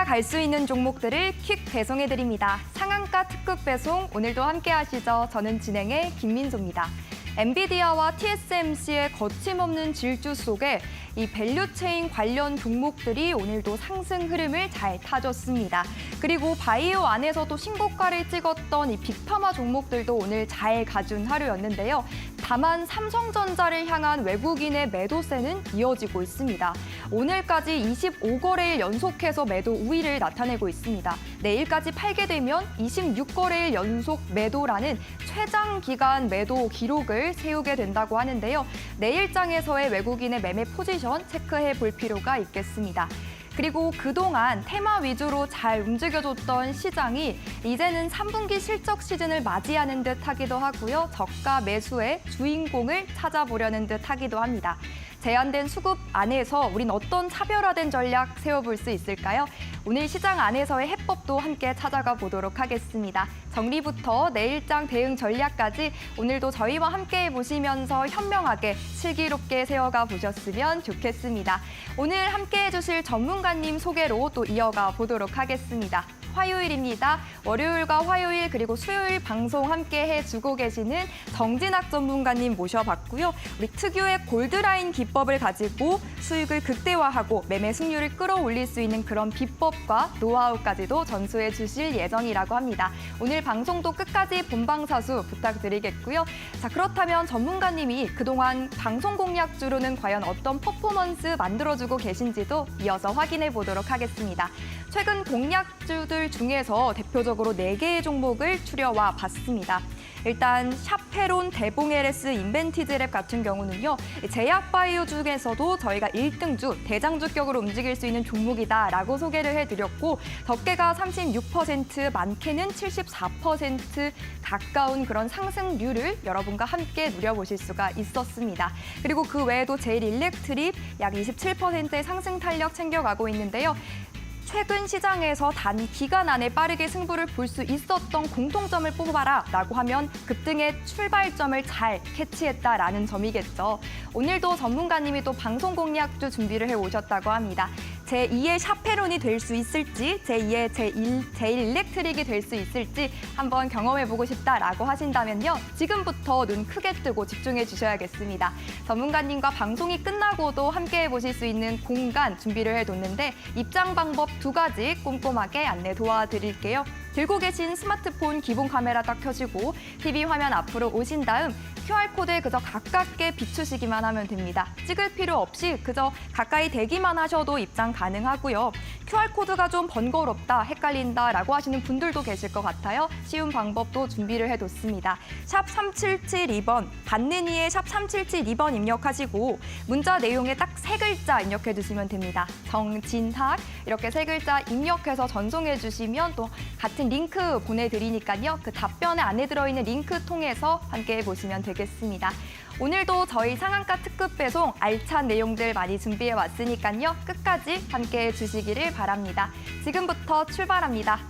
누구나 갈 수 있는 종목들을 퀵 배송해드립니다. 상한가 특급 배송 오늘도 함께 하시죠. 저는 진행의 김민소입니다. 엔비디아와 TSMC의 거침없는 질주 속에 이 밸류체인 관련 종목들이 오늘도 상승 흐름을 잘 타줬습니다. 그리고 바이오 안에서도 신고가를 찍었던 이 빅파마 종목들도 오늘 잘 가준 하루였는데요. 다만 삼성전자를 향한 외국인의 매도세는 이어지고 있습니다. 오늘까지 25거래일 연속해서 매도 우위를 나타내고 있습니다. 내일까지 팔게 되면 26거래일 연속 매도라는 최장 기간 매도 기록을 세우게 된다고 하는데요. 내일장에서의 외국인의 매매 포지션 체크해 볼 필요가 있겠습니다. 그리고 그동안 테마 위주로 잘 움직여줬던 시장이 이제는 3분기 실적 시즌을 맞이하는 듯 하기도 하고요. 저가 매수의 주인공을 찾아보려는 듯 하기도 합니다. 제한된 수급 안에서 우린 어떤 차별화된 전략 세워볼 수 있을까요? 오늘 시장 안에서의 해법도 함께 찾아가 보도록 하겠습니다. 정리부터 내일장 대응 전략까지 오늘도 저희와 함께 보시면서 현명하게 슬기롭게 세워가 보셨으면 좋겠습니다. 오늘 함께 해주실 전문가님 소개로 또 이어가 보도록 하겠습니다. 화요일입니다. 월요일과 화요일 그리고 수요일 방송 함께 해주고 계시는 정진학 전문가님 모셔봤고요. 우리 특유의 골드라인 기법을 가지고 수익을 극대화하고 매매 승률을 끌어올릴 수 있는 그런 비법과 노하우까지도 전수해 주실 예정이라고 합니다. 오늘 방송도 끝까지 본방사수 부탁드리겠고요. 자, 그렇다면 전문가님이 그동안 방송 공략주로는 과연 어떤 퍼포먼스 만들어주고 계신지도 이어서 확인해 보도록 하겠습니다. 최근 공략주들 중에서 대표적으로 4개의 종목을 추려와 봤습니다. 일단 샤페론, 대봉LS, 인벤티즈랩 같은 경우는요. 제약바이오 중에서도 저희가 1등주, 대장주격으로 움직일 수 있는 종목이다라고 소개를 해드렸고 덕계가 36%, 많게는 74% 가까운 그런 상승률을 여러분과 함께 누려보실 수가 있었습니다. 그리고 그 외에도 제일일렉트릭 약 27%의 상승 탄력 챙겨가고 있는데요. 최근 시장에서 단 기간 안에 빠르게 승부를 볼 수 있었던 공통점을 뽑아라 라고 하면 급등의 출발점을 잘 캐치했다라는 점이겠죠. 오늘도 전문가님이 또 방송 공략주 준비를 해오셨다고 합니다. 제2의 샤페론이 될 수 있을지, 제2의 제일일렉트릭이 될 수 있을지 한번 경험해보고 싶다라고 하신다면요. 지금부터 눈 크게 뜨고 집중해 주셔야겠습니다. 전문가님과 방송이 끝나고도 함께 해보실 수 있는 공간 준비를 해뒀는데 입장 방법 2가지 꼼꼼하게 안내 도와드릴게요. 들고 계신 스마트폰 기본 카메라 딱 켜시고 TV 화면 앞으로 오신 다음 QR코드에 그저 가깝게 비추시기만 하면 됩니다. 찍을 필요 없이 그저 가까이 대기만 하셔도 입장 가능하고요. QR코드가 좀 번거롭다, 헷갈린다라고 하시는 분들도 계실 것 같아요. 쉬운 방법도 준비를 해뒀습니다. 샵 3772번, 받는 이에 샵 3772번 입력하시고 문자 내용에 딱 3글자 입력해주시면 됩니다. 정진학 이렇게 3글자 입력해서 전송해주시면 또 같은 링크 보내드리니까요. 그 답변에 안에 들어있는 링크 통해서 함께 보시면 되겠습니다. 오늘도 저희 상한가 특급 배송 알찬 내용들 많이 준비해 왔으니까요. 끝까지 함께해 주시기를 바랍니다. 지금부터 출발합니다.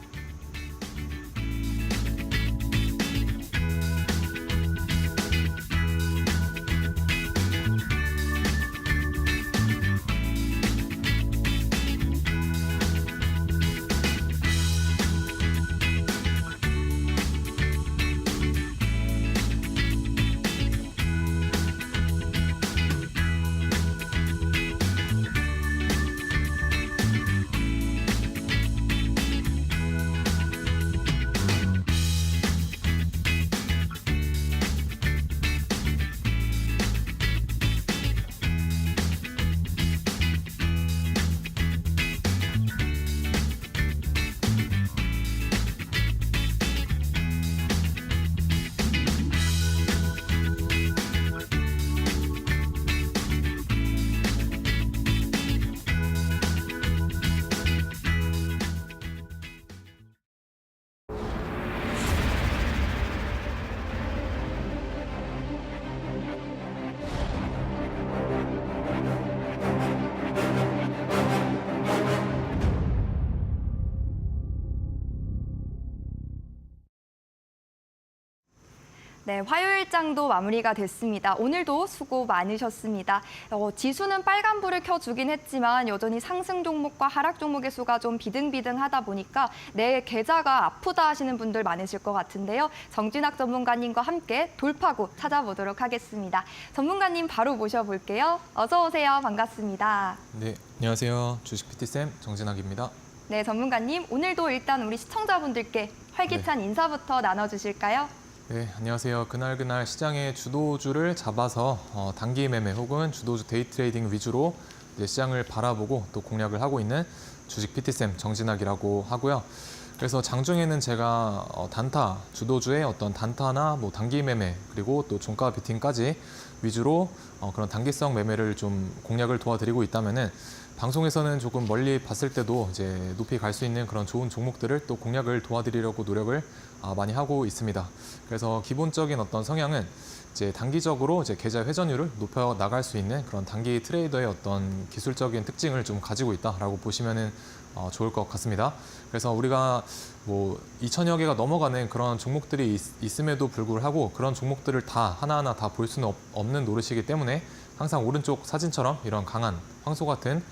네, 화요일장도 마무리가 됐습니다. 오늘도 수고 많으셨습니다. 지수는 빨간불을 켜주긴 했지만 여전히 상승 종목과 하락 종목의 수가 좀 비등비등하다 보니까 내 계좌가 아프다 하시는 분들 많으실 것 같은데요. 정진학 전문가님과 함께 돌파구 찾아보도록 하겠습니다. 전문가님 바로 모셔볼게요. 어서 오세요. 반갑습니다. 네, 안녕하세요. 주식 PT쌤 정진학입니다. 네, 전문가님 오늘도 일단 우리 시청자분들께 활기찬 인사부터 나눠주실까요? 네, 안녕하세요. 그날 시장의 주도주를 잡아서 단기 매매 혹은 주도주 데이 트레이딩 위주로 이제 시장을 바라보고 또 공략을 하고 있는 주식 PT쌤 정진학이라고 하고요. 그래서 장중에는 제가 단타, 주도주의 어떤 단타나 뭐 단기 매매 그리고 또 종가 비팅까지 위주로 그런 단기성 매매를 좀 공략을 도와드리고 있다면은 방송에서는 조금 멀리 봤을 때도 이제 높이 갈 수 있는 그런 좋은 종목들을 또 공략을 도와드리려고 노력을 많이 하고 있습니다. 그래서 기본적인 어떤 성향은 이제 단기적으로 이제 계좌 회전율을 높여 나갈 수 있는 그런 단기 트레이더의 어떤 기술적인 특징을 좀 가지고 있다라고 보시면은 좋을 것 같습니다. 그래서 우리가 뭐 2천여 개가 넘어가는 그런 종목들이 있음에도 불구하고 그런 종목들을 다 하나하나 다 볼 수는 없는 노릇이기 때문에 항상 오른쪽 사진처럼 이런 강한 황소 같은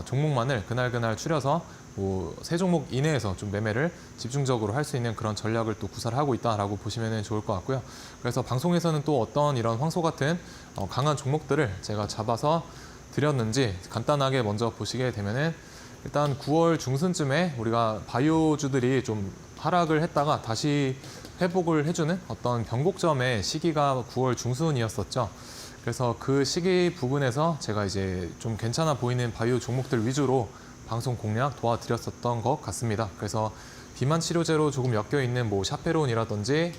종목만을 그날 추려서 뭐 세 종목 이내에서 좀 매매를 집중적으로 할 수 있는 그런 전략을 또 구사를 하고 있다라고 보시면 좋을 것 같고요. 그래서 방송에서는 또 어떤 이런 황소 같은 강한 종목들을 제가 잡아서 드렸는지 간단하게 먼저 보시게 되면은 일단 9월 중순쯤에 우리가 바이오주들이 좀 하락을 했다가 다시 회복을 해주는 어떤 변곡점의 시기가 9월 중순이었었죠. 그래서 그 시기 부분에서 제가 이제 좀 괜찮아 보이는 바이오 종목들 위주로 방송 공략 도와드렸었던 것 같습니다. 그래서 비만 치료제로 조금 엮여 있는 뭐 샤페론이라든지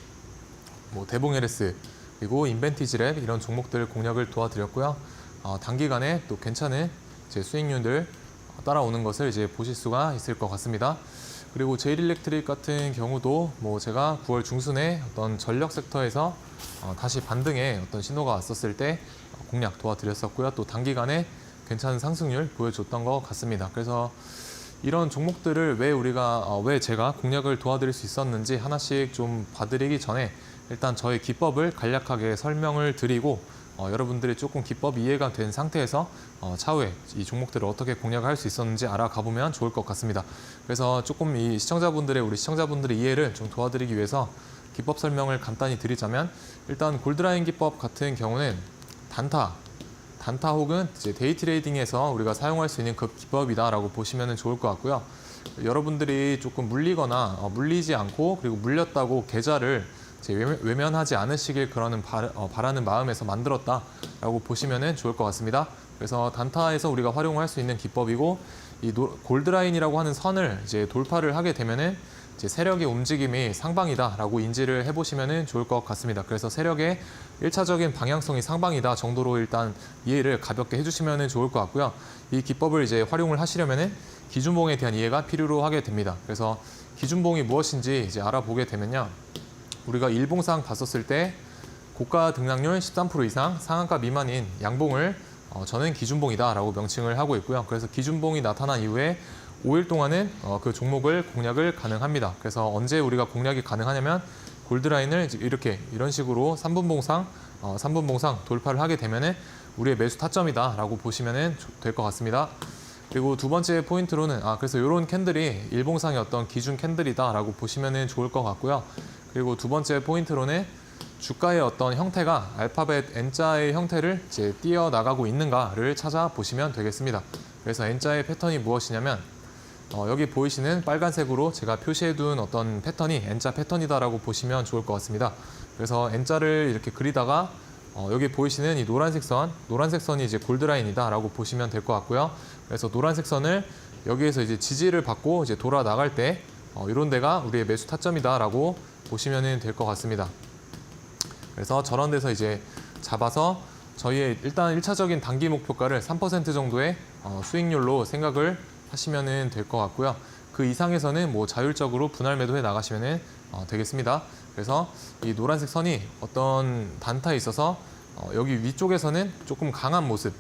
뭐 대봉LS 그리고 인벤티지랩 이런 종목들 공략을 도와드렸고요. 단기간에 또 괜찮은 제 수익률들 따라오는 것을 이제 보실 수가 있을 것 같습니다. 그리고 제일일렉트릭 같은 경우도 뭐 제가 9월 중순에 어떤 전력 섹터에서 다시 반등의 어떤 신호가 왔었을 때 공략 도와드렸었고요. 또 단기간에 괜찮은 상승률 보여줬던 것 같습니다. 그래서 이런 종목들을 왜 제가 공략을 도와드릴 수 있었는지 하나씩 좀 봐드리기 전에 일단 저의 기법을 간략하게 설명을 드리고 여러분들이 조금 기법 이해가 된 상태에서 차후에 이 종목들을 어떻게 공략할 수 있었는지 알아가 보면 좋을 것 같습니다. 그래서 조금 우리 시청자분들의 이해를 좀 도와드리기 위해서 기법 설명을 간단히 드리자면 일단 골드라인 기법 같은 경우는 단타 혹은 이제 데이 트레이딩에서 우리가 사용할 수 있는 그 기법이다라고 보시면 좋을 것 같고요. 여러분들이 조금 물리거나 물리지 않고 그리고 물렸다고 계좌를 외면하지 않으시길 바라는 마음에서 만들었다라고 보시면 좋을 것 같습니다. 그래서 단타에서 우리가 활용할 수 있는 기법이고 이 골드라인이라고 하는 선을 이제 돌파를 하게 되면은 이제 세력의 움직임이 상방이다라고 인지를 해보시면 좋을 것 같습니다. 그래서 세력의 1차적인 방향성이 상방이다 정도로 일단 이해를 가볍게 해주시면 좋을 것 같고요. 이 기법을 이제 활용을 하시려면은 기준봉에 대한 이해가 필요로 하게 됩니다. 그래서 기준봉이 무엇인지 이제 알아보게 되면요. 우리가 일봉상 봤었을 때 고가 등락률 13% 이상 상한가 미만인 양봉을 저는 기준봉이다라고 명칭을 하고 있고요. 그래서 기준봉이 나타난 이후에 5일 동안은 그 종목을 공략을 가능합니다. 그래서 언제 우리가 공략이 가능하냐면 골드라인을 이런 식으로 3분봉상 돌파를 하게 되면은 우리의 매수 타점이다라고 보시면 될 것 같습니다. 그리고 두 번째 포인트로는 그래서 이런 캔들이 일봉상의 어떤 기준 캔들이다라고 보시면 좋을 것 같고요. 그리고 두 번째 포인트로는 주가의 어떤 형태가 알파벳 N자의 형태를 이제 띄어나가고 있는가를 찾아보시면 되겠습니다. 그래서 N자의 패턴이 무엇이냐면 여기 보이시는 빨간색으로 제가 표시해둔 어떤 패턴이 N자 패턴이다라고 보시면 좋을 것 같습니다. 그래서 N자를 이렇게 그리다가 여기 보이시는 이 노란색 선이 이제 골드라인이다라고 보시면 될 것 같고요. 그래서 노란색 선을 여기에서 이제 지지를 받고 이제 돌아 나갈 때 이런 데가 우리의 매수 타점이다라고 보시면 될 것 같습니다. 그래서 저런 데서 이제 잡아서 저희의 일단 1차적인 단기 목표가를 3% 정도의 수익률로 생각을 하시면 될 것 같고요. 그 이상에서는 뭐 자율적으로 분할 매도해 나가시면 되겠습니다. 그래서 이 노란색 선이 어떤 단타에 있어서 여기 위쪽에서는 조금 강한 모습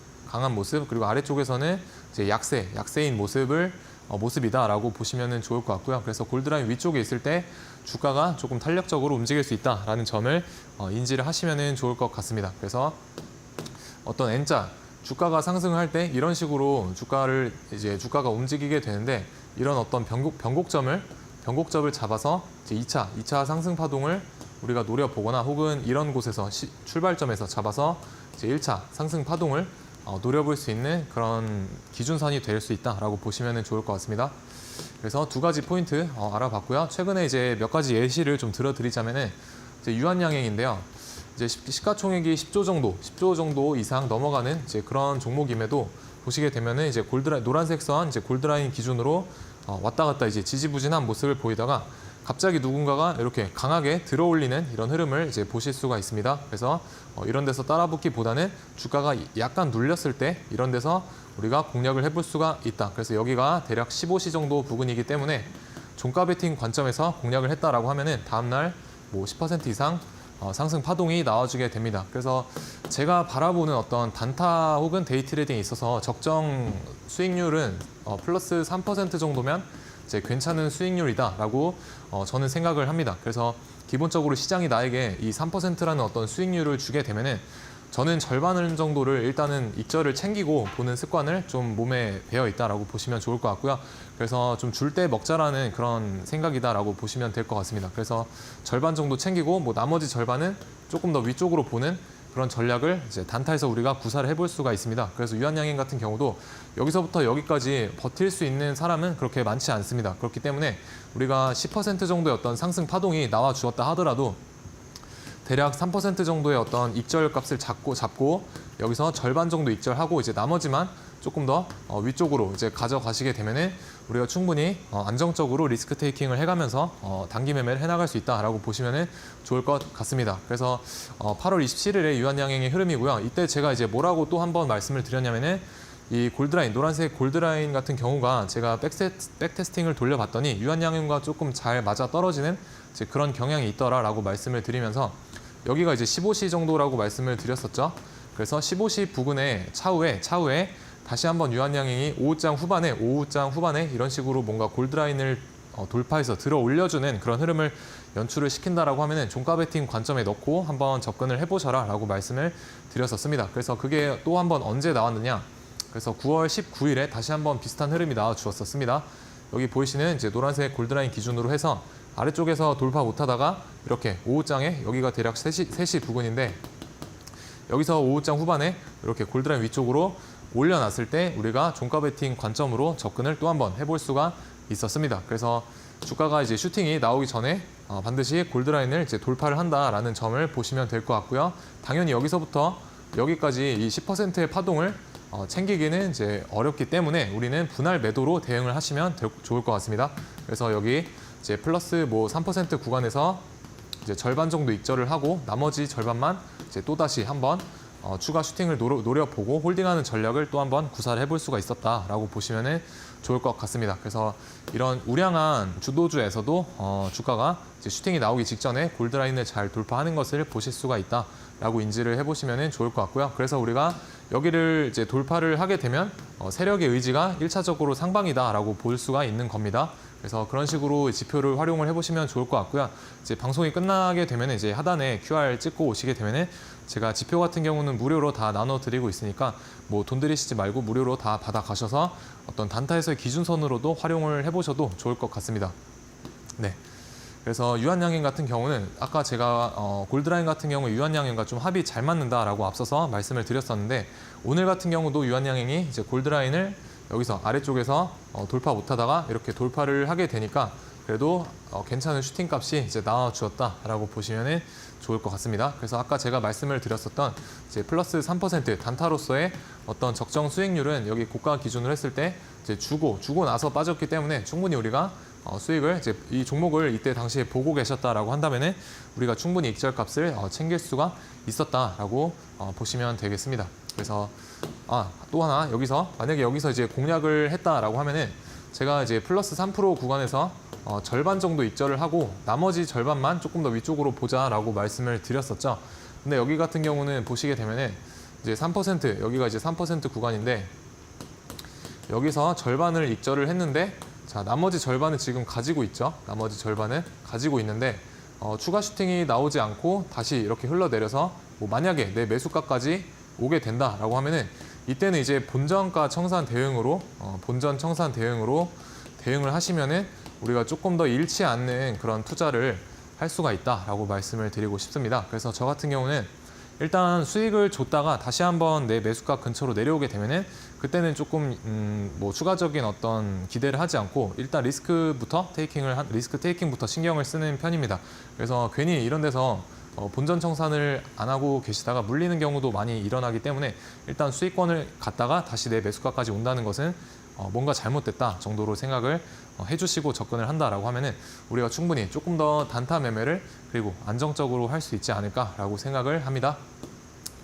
그리고 아래쪽에서는 이제 약세인 모습을 모습이다라고 보시면 좋을 것 같고요. 그래서 골드라인 위쪽에 있을 때 주가가 조금 탄력적으로 움직일 수 있다라는 점을 인지를 하시면 좋을 것 같습니다. 그래서 어떤 N자 주가가 상승할 때 이런 식으로 주가가 움직이게 되는데 이런 어떤 변곡점을 잡아서 이제 2차 상승 파동을 우리가 노려보거나 혹은 이런 곳에서 출발점에서 잡아서 이제 1차 상승 파동을 노려볼 수 있는 그런 기준선이 될 수 있다라고 보시면 좋을 것 같습니다. 그래서 두 가지 포인트 알아봤고요. 최근에 이제 몇 가지 예시를 좀 들어드리자면은 이제 유한양행인데요. 이제 시가총액이 10조 정도 이상 넘어가는 이제 그런 종목임에도 보시게 되면은 이제 노란색 선 이제 골드라인 기준으로 왔다 갔다 이제 지지부진한 모습을 보이다가 갑자기 누군가가 이렇게 강하게 들어올리는 이런 흐름을 이제 보실 수가 있습니다. 그래서 이런 데서 따라붙기보다는 주가가 약간 눌렸을 때 이런 데서 우리가 공략을 해볼 수가 있다. 그래서 여기가 대략 15시 정도 부근이기 때문에 종가 베팅 관점에서 공략을 했다라고 하면은 다음날 뭐 10% 이상 상승 파동이 나와주게 됩니다. 그래서 제가 바라보는 어떤 단타 혹은 데이 트레이딩에 있어서 적정 수익률은 플러스 3% 정도면 이제 괜찮은 수익률이다라고 저는 생각을 합니다. 그래서 기본적으로 시장이 나에게 이 3%라는 어떤 수익률을 주게 되면은 저는 절반 정도를 일단은 익절을 챙기고 보는 습관을 좀 몸에 배어 있다라고 보시면 좋을 것 같고요. 그래서 좀 줄 때 먹자라는 그런 생각이다라고 보시면 될 것 같습니다. 그래서 절반 정도 챙기고 뭐 나머지 절반은 조금 더 위쪽으로 보는 그런 전략을 이제 단타에서 우리가 구사를 해볼 수가 있습니다. 그래서 유한양행 같은 경우도 여기서부터 여기까지 버틸 수 있는 사람은 그렇게 많지 않습니다. 그렇기 때문에 우리가 10% 정도의 어떤 상승 파동이 나와 주었다 하더라도 대략 3% 정도의 어떤 익절 값을 잡고 여기서 절반 정도 익절하고 이제 나머지만 조금 더 위쪽으로 이제 가져가시게 되면은 우리가 충분히 안정적으로 리스크 테이킹을 해가면서 단기 매매를 해나갈 수 있다라고 보시면은 좋을 것 같습니다. 그래서 8월 27일에 유한양행의 흐름이고요. 이때 제가 이제 뭐라고 또 한번 말씀을 드렸냐면은 이 골드라인, 노란색 골드라인 같은 경우가 제가 백테스팅을 돌려봤더니 유한양행과 조금 잘 맞아 떨어지는 이제 그런 경향이 있더라라고 말씀을 드리면서 여기가 이제 15시 정도라고 말씀을 드렸었죠. 그래서 15시 부근에 차후에 다시 한번 유한양행이 오후장 후반에 이런 식으로 뭔가 골드라인을 돌파해서 들어 올려주는 그런 흐름을 연출을 시킨다라고 하면은 종가 베팅 관점에 넣고 한번 접근을 해보셔라라고 말씀을 드렸었습니다. 그래서 그게 또 한번 언제 나왔느냐? 그래서 9월 19일에 다시 한번 비슷한 흐름이 나와 주었었습니다. 여기 보이시는 이제 노란색 골드라인 기준으로 해서 아래쪽에서 돌파 못하다가 이렇게 오후장에 여기가 대략 3시 부근인데 여기서 오후장 후반에 이렇게 골드라인 위쪽으로 올려놨을 때 우리가 종가 베팅 관점으로 접근을 또 한번 해볼 수가 있었습니다. 그래서 주가가 이제 슈팅이 나오기 전에 반드시 골드라인을 이제 돌파를 한다라는 점을 보시면 될 것 같고요. 당연히 여기서부터 여기까지 이 10%의 파동을 챙기기는 이제 어렵기 때문에 우리는 분할 매도로 대응을 하시면 좋을 것 같습니다. 그래서 여기 이제 플러스 뭐 3% 구간에서 이제 절반 정도 익절을 하고 나머지 절반만 이제 또 다시 한번 추가 슈팅을 노려보고 홀딩하는 전략을 또 한번 구사를 해볼 수가 있었다라고 보시면 좋을 것 같습니다. 그래서 이런 우량한 주도주에서도 주가가 이제 슈팅이 나오기 직전에 골드라인을 잘 돌파하는 것을 보실 수가 있다라고 인지를 해보시면 좋을 것 같고요. 그래서 우리가 여기를 이제 돌파를 하게 되면 세력의 의지가 1차적으로 상방이다라고 볼 수가 있는 겁니다. 그래서 그런 식으로 지표를 활용을 해보시면 좋을 것 같고요. 이제 방송이 끝나게 되면 이제 하단에 QR 찍고 오시게 되면은 제가 지표 같은 경우는 무료로 다 나눠드리고 있으니까 뭐 돈 들이시지 말고 무료로 다 받아 가셔서 어떤 단타에서의 기준선으로도 활용을 해보셔도 좋을 것 같습니다. 네. 그래서 유한양행 같은 경우는 아까 제가 골드라인 같은 경우 유한양행과 좀 합이 잘 맞는다라고 앞서서 말씀을 드렸었는데 오늘 같은 경우도 유한양행이 이제 골드라인을 여기서 아래쪽에서 돌파 못하다가 이렇게 돌파를 하게 되니까 그래도 괜찮은 슈팅 값이 이제 나와 주었다라고 보시면 좋을 것 같습니다. 그래서 아까 제가 말씀을 드렸었던 이제 플러스 3% 단타로서의 어떤 적정 수익률은 여기 고가 기준으로 했을 때 이제 주고 나서 빠졌기 때문에 충분히 우리가 수익을 이제 이 종목을 이때 당시에 보고 계셨다라고 한다면은 우리가 충분히 익절 값을 챙길 수가 있었다라고 보시면 되겠습니다. 그래서 또 하나 만약에 여기서 이제 공략을 했다라고 하면은 제가 이제 플러스 3% 구간에서 절반 정도 익절을 하고 나머지 절반만 조금 더 위쪽으로 보자라고 말씀을 드렸었죠. 근데 여기 같은 경우는 보시게 되면은 이제 3% 여기가 이제 3% 구간인데 여기서 절반을 익절을 했는데 자, 나머지 절반은 지금 가지고 있죠. 나머지 절반은 가지고 있는데 추가 슈팅이 나오지 않고 다시 이렇게 흘러내려서 뭐 만약에 내 매수가까지 오게 된다라고 하면은 이때는 이제 본전가 청산 대응으로 본전 청산 대응으로 대응을 하시면은 우리가 조금 더 잃지 않는 그런 투자를 할 수가 있다라고 말씀을 드리고 싶습니다. 그래서 저 같은 경우는 일단 수익을 줬다가 다시 한번 내 매수가 근처로 내려오게 되면은 그때는 조금 뭐 추가적인 어떤 기대를 하지 않고 일단 리스크 테이킹부터 신경을 쓰는 편입니다. 그래서 괜히 이런 데서 본전 청산을 안 하고 계시다가 물리는 경우도 많이 일어나기 때문에 일단 수익권을 갖다가 다시 내 매수가까지 온다는 것은 뭔가 잘못됐다 정도로 생각을 해주시고 접근을 한다라고 하면은 우리가 충분히 조금 더 단타 매매를 그리고 안정적으로 할 수 있지 않을까라고 생각을 합니다.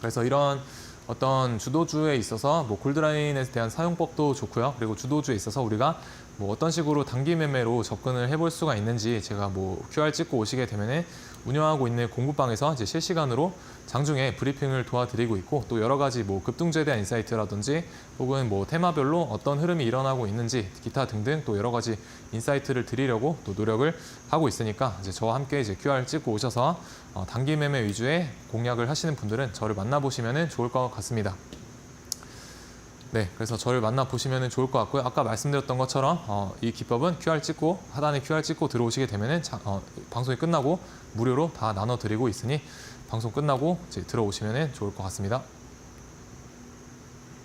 그래서 이런 어떤 주도주에 있어서 뭐 골드라인에 대한 사용법도 좋고요. 그리고 주도주에 있어서 우리가 뭐 어떤 식으로 단기 매매로 접근을 해볼 수가 있는지 제가 뭐 QR 찍고 오시게 되면은 운영하고 있는 공부방에서 이제 실시간으로 장중에 브리핑을 도와드리고 있고 또 여러 가지 뭐 급등주에 대한 인사이트라든지 혹은 뭐 테마별로 어떤 흐름이 일어나고 있는지 기타 등등 또 여러 가지 인사이트를 드리려고 또 노력을 하고 있으니까 이제 저와 함께 이제 QR 찍고 오셔서 단기 매매 위주의 공략을 하시는 분들은 저를 만나보시면 좋을 것 같습니다. 네, 그래서 저를 만나보시면 좋을 것 같고요. 아까 말씀드렸던 것처럼 이 기법은 하단에 QR 찍고 들어오시게 되면 방송이 끝나고 무료로 다 나눠드리고 있으니 방송 끝나고 이제 들어오시면 좋을 것 같습니다.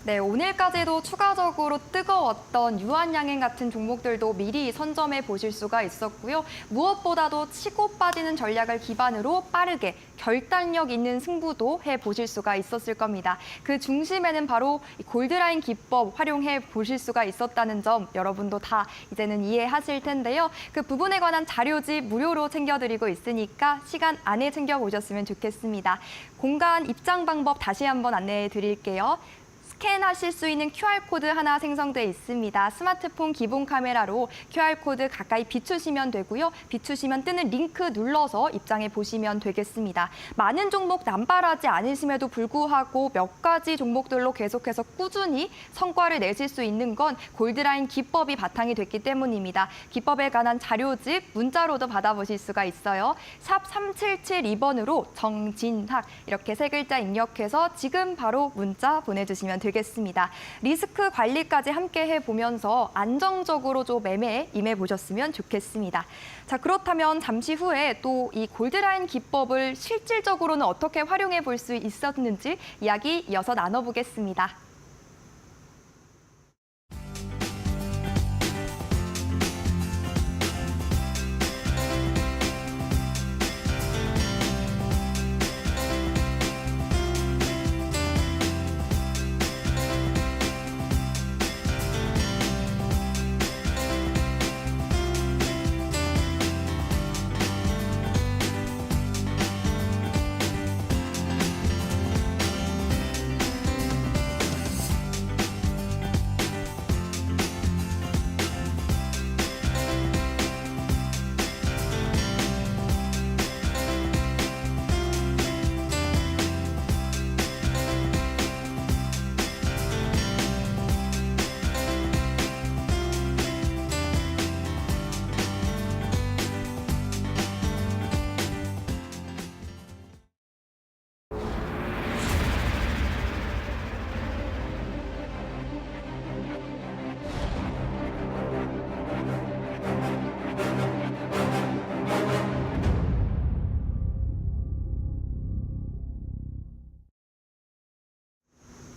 네, 오늘까지도 추가적으로 뜨거웠던 유한양행 같은 종목들도 미리 선점해 보실 수가 있었고요. 무엇보다도 치고 빠지는 전략을 기반으로 빠르게 결단력 있는 승부도 해보실 수가 있었을 겁니다. 그 중심에는 바로 골드라인 기법 활용해 보실 수가 있었다는 점 여러분도 다 이제는 이해하실 텐데요. 그 부분에 관한 자료집 무료로 챙겨드리고 있으니까 시간 안에 챙겨보셨으면 좋겠습니다. 공간 입장 방법 다시 한번 안내해 드릴게요. 스캔하실 수 있는 QR코드 하나 생성돼 있습니다. 스마트폰 기본 카메라로 QR코드 가까이 비추시면 되고요. 비추시면 뜨는 링크 눌러서 입장해 보시면 되겠습니다. 많은 종목 남발하지 않으심에도 불구하고 몇 가지 종목들로 계속해서 꾸준히 성과를 내실 수 있는 건 골드라인 기법이 바탕이 됐기 때문입니다. 기법에 관한 자료집 문자로도 받아보실 수가 있어요. 샵 3772번으로 정진학 이렇게 세 글자 입력해서 지금 바로 문자 보내주시면 되겠습니다. 리스크 관리까지 함께 해보면서 안정적으로 좀 매매에 임해보셨으면 좋겠습니다. 자, 그렇다면 잠시 후에 또 이 골드라인 기법을 실질적으로는 어떻게 활용해 볼 수 있었는지 이야기 이어서 나눠보겠습니다.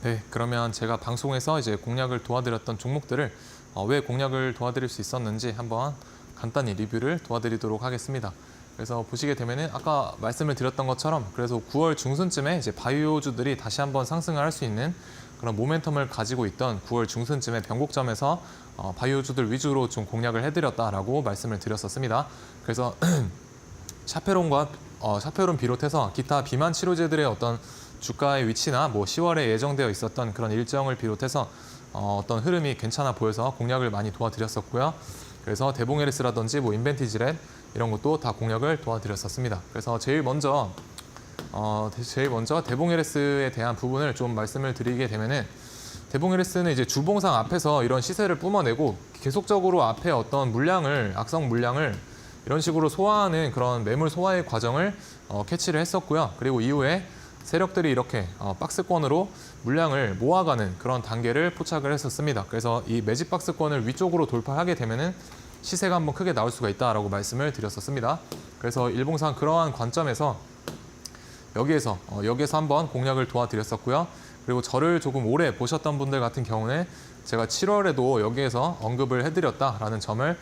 네, 그러면 제가 방송에서 이제 공략을 도와드렸던 종목들을 왜 공략을 도와드릴 수 있었는지 한번 간단히 리뷰를 도와드리도록 하겠습니다. 그래서 보시게 되면은 아까 말씀을 드렸던 것처럼 그래서 9월 중순쯤에 이제 바이오주들이 다시 한번 상승을 할 수 있는 그런 모멘텀을 가지고 있던 9월 중순쯤에 변곡점에서 바이오주들 위주로 좀 공략을 해드렸다라고 말씀을 드렸었습니다. 그래서 샤페론 비롯해서 기타 비만 치료제들의 어떤 주가의 위치나 뭐 10월에 예정되어 있었던 그런 일정을 비롯해서 어떤 흐름이 괜찮아 보여서 공략을 많이 도와드렸었고요. 그래서 대봉에리스라든지 뭐 인벤티지렛 이런 것도 다 공략을 도와드렸었습니다. 그래서 제일 먼저 대봉에리스에 대한 부분을 좀 말씀을 드리게 되면은 대봉 LS는 이제 주봉상 앞에서 이런 시세를 뿜어내고 계속적으로 앞에 어떤 물량을, 악성 물량을 이런 식으로 소화하는 그런 매물 소화의 과정을 캐치를 했었고요. 그리고 이후에 세력들이 이렇게 박스권으로 물량을 모아가는 그런 단계를 포착을 했었습니다. 그래서 이 매직 박스권을 위쪽으로 돌파하게 되면은 시세가 한번 크게 나올 수가 있다라고 말씀을 드렸었습니다. 그래서 일봉상 그러한 관점에서 여기에서 한번 공략을 도와드렸었고요. 그리고 저를 조금 오래 보셨던 분들 같은 경우는 제가 7월에도 여기에서 언급을 해드렸다라는 점을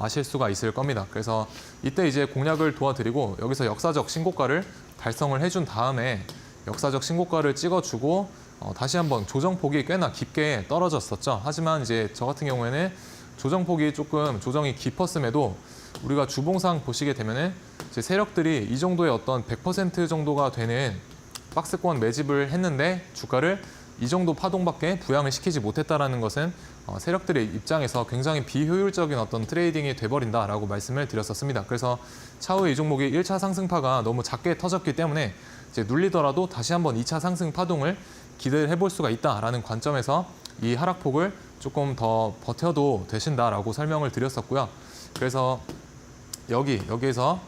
아실 수가 있을 겁니다. 그래서 이때 이제 공략을 도와드리고 여기서 역사적 신고가를 달성을 해준 다음에 역사적 신고가를 찍어주고 다시 한번 조정폭이 꽤나 깊게 떨어졌었죠. 하지만 이제 저 같은 경우에는 조정폭이 조금 조정이 깊었음에도 우리가 주봉상 보시게 되면은 이제 세력들이 이 정도의 어떤 100% 정도가 되는 박스권 매집을 했는데 주가를 이 정도 파동밖에 부양을 시키지 못했다라는 것은 세력들의 입장에서 굉장히 비효율적인 어떤 트레이딩이 돼버린다라고 말씀을 드렸었습니다. 그래서 차후에 이 종목이 1차 상승파가 너무 작게 터졌기 때문에 이제 눌리더라도 다시 한번 2차 상승 파동을 기대를 해볼 수가 있다라는 관점에서 이 하락폭을 조금 더 버텨도 되신다라고 설명을 드렸었고요. 그래서 여기에서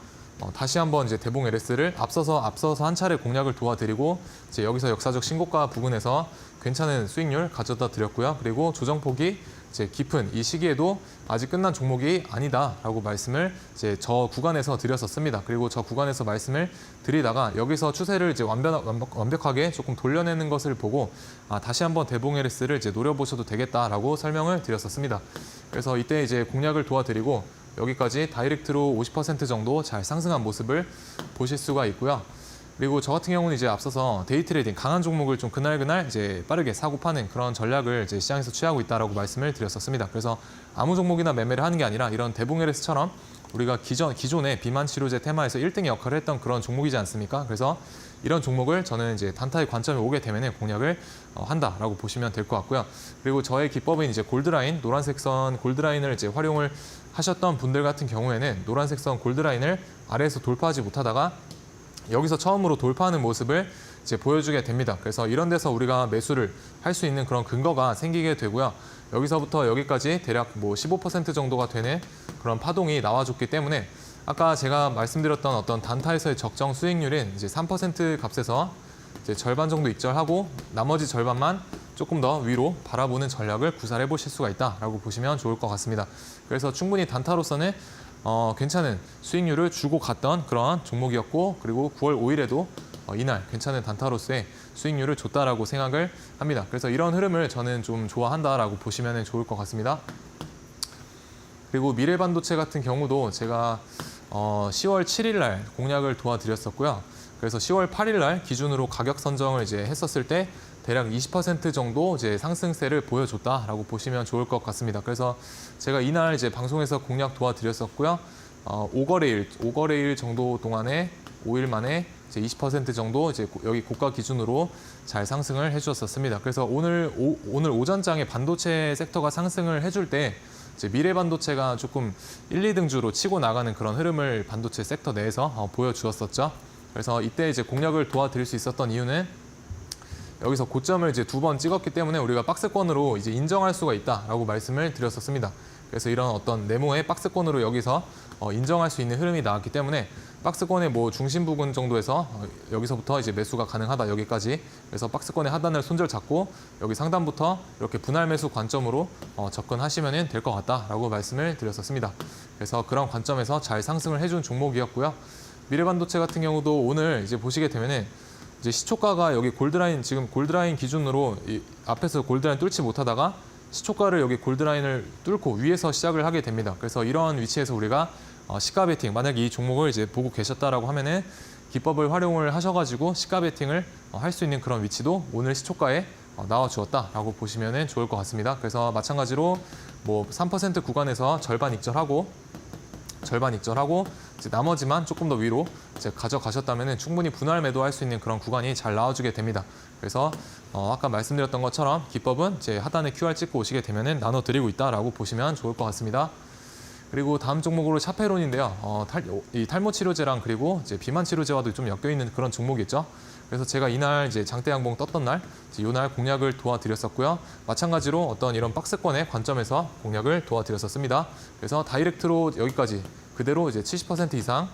다시 한번 이제 대봉 LS를 앞서서 한 차례 공략을 도와드리고 이제 여기서 역사적 신고가 부근에서 괜찮은 수익률 가져다 드렸고요. 그리고 조정폭이 이제 깊은 이 시기에도 아직 끝난 종목이 아니다라고 말씀을 이제 저 구간에서 드렸었습니다. 그리고 저 구간에서 말씀을 드리다가 여기서 추세를 이제 완벽하게 조금 돌려내는 것을 보고 다시 한번 대봉 LS를 이제 노려보셔도 되겠다라고 설명을 드렸었습니다. 그래서 이때 이제 공략을 도와드리고 여기까지 다이렉트로 50% 정도 잘 상승한 모습을 보실 수가 있고요. 그리고 저 같은 경우는 이제 앞서서 데이 트레이딩 강한 종목을 좀 그날 이제 빠르게 사고 파는 그런 전략을 이제 시장에서 취하고 있다라고 말씀을 드렸었습니다. 그래서 아무 종목이나 매매를 하는 게 아니라 이런 대봉 LS처럼 우리가 기존의 비만 치료제 테마에서 1등의 역할을 했던 그런 종목이지 않습니까? 그래서 이런 종목을 저는 이제 단타의 관점에 오게 되면 공략을 한다라고 보시면 될 것 같고요. 그리고 저의 기법은 이제 골드라인, 노란색 선 골드라인을 이제 활용을 하셨던 분들 같은 경우에는 노란색 선 골드라인을 아래에서 돌파하지 못하다가 여기서 처음으로 돌파하는 모습을 이제 보여주게 됩니다. 그래서 이런 데서 우리가 매수를 할 수 있는 그런 근거가 생기게 되고요. 여기서부터 여기까지 대략 뭐 15% 정도가 되는 그런 파동이 나와줬기 때문에 아까 제가 말씀드렸던 어떤 단타에서의 적정 수익률은 이제 3% 값에서 이제 절반 정도 익절하고 나머지 절반만 조금 더 위로 바라보는 전략을 구사해 보실 수가 있다라고 보시면 좋을 것 같습니다. 그래서 충분히 단타로서는 괜찮은 수익률을 주고 갔던 그런 종목이었고 그리고 9월 5일에도 이날 괜찮은 단타로서의 수익률을 줬다라고 생각을 합니다. 그래서 이런 흐름을 저는 좀 좋아한다라고 보시면 좋을 것 같습니다. 그리고 미래반도체 같은 경우도 제가 10월 7일 날 공략을 도와드렸었고요. 그래서 10월 8일 날 기준으로 가격 선정을 이제 했었을 때 대략 20% 정도 이제 상승세를 보여줬다라고 보시면 좋을 것 같습니다. 그래서 제가 이날 이제 방송에서 공략 도와드렸었고요. 5거래일 정도 동안에 5일 만에 이제 20% 정도 이제 여기 고가 기준으로 잘 상승을 해주셨었습니다. 그래서 오늘 오전장에 반도체 섹터가 상승을 해줄 때 이제 미래반도체가 조금 1, 2등주로 치고 나가는 그런 흐름을 반도체 섹터 내에서 보여주었었죠. 그래서 이때 이제 공략을 도와드릴 수 있었던 이유는 여기서 고점을 이제 2번 찍었기 때문에 우리가 박스권으로 이제 인정할 수가 있다라고 말씀을 드렸었습니다. 그래서 이런 어떤 네모의 박스권으로 여기서 인정할 수 있는 흐름이 나왔기 때문에 박스권의 뭐 중심 부분 정도에서 여기서부터 이제 매수가 가능하다 여기까지. 그래서 박스권의 하단을 손절 잡고 여기 상단부터 이렇게 분할 매수 관점으로 접근하시면 될 것 같다라고 말씀을 드렸었습니다. 그래서 그런 관점에서 잘 상승을 해준 종목이었고요. 미래반도체 같은 경우도 오늘 이제 보시게 되면은 이제 시초가가 여기 골드라인 지금 골드라인 기준으로 이 앞에서 골드라인 뚫지 못하다가 시초가를 여기 골드라인을 뚫고 위에서 시작을 하게 됩니다. 그래서 이런 위치에서 우리가 시가 베팅 만약에 이 종목을 이제 보고 계셨다라고 하면은 기법을 활용을 하셔가지고 시가 베팅을 할 수 있는 그런 위치도 오늘 시초가에 나와 주었다라고 보시면 좋을 것 같습니다. 그래서 마찬가지로 뭐 3% 구간에서 절반 익절하고 이제 나머지만 조금 더 위로 이제 가져가셨다면 충분히 분할 매도할 수 있는 그런 구간이 잘 나와주게 됩니다. 그래서 아까 말씀드렸던 것처럼 기법은 이제 하단에 QR 찍고 오시게 되면 나눠드리고 있다라고 보시면 좋을 것 같습니다. 그리고 다음 종목으로 샤페론인데요. 이 탈모 치료제랑 그리고 이제 비만 치료제와도 좀 엮여 있는 그런 종목이죠. 그래서 제가 이날 이제 장대 양봉 떴던 날, 이날 공략을 도와드렸었고요. 마찬가지로 어떤 이런 박스권의 관점에서 공략을 도와드렸었습니다. 그래서 다이렉트로 여기까지 그대로 이제 70% 이상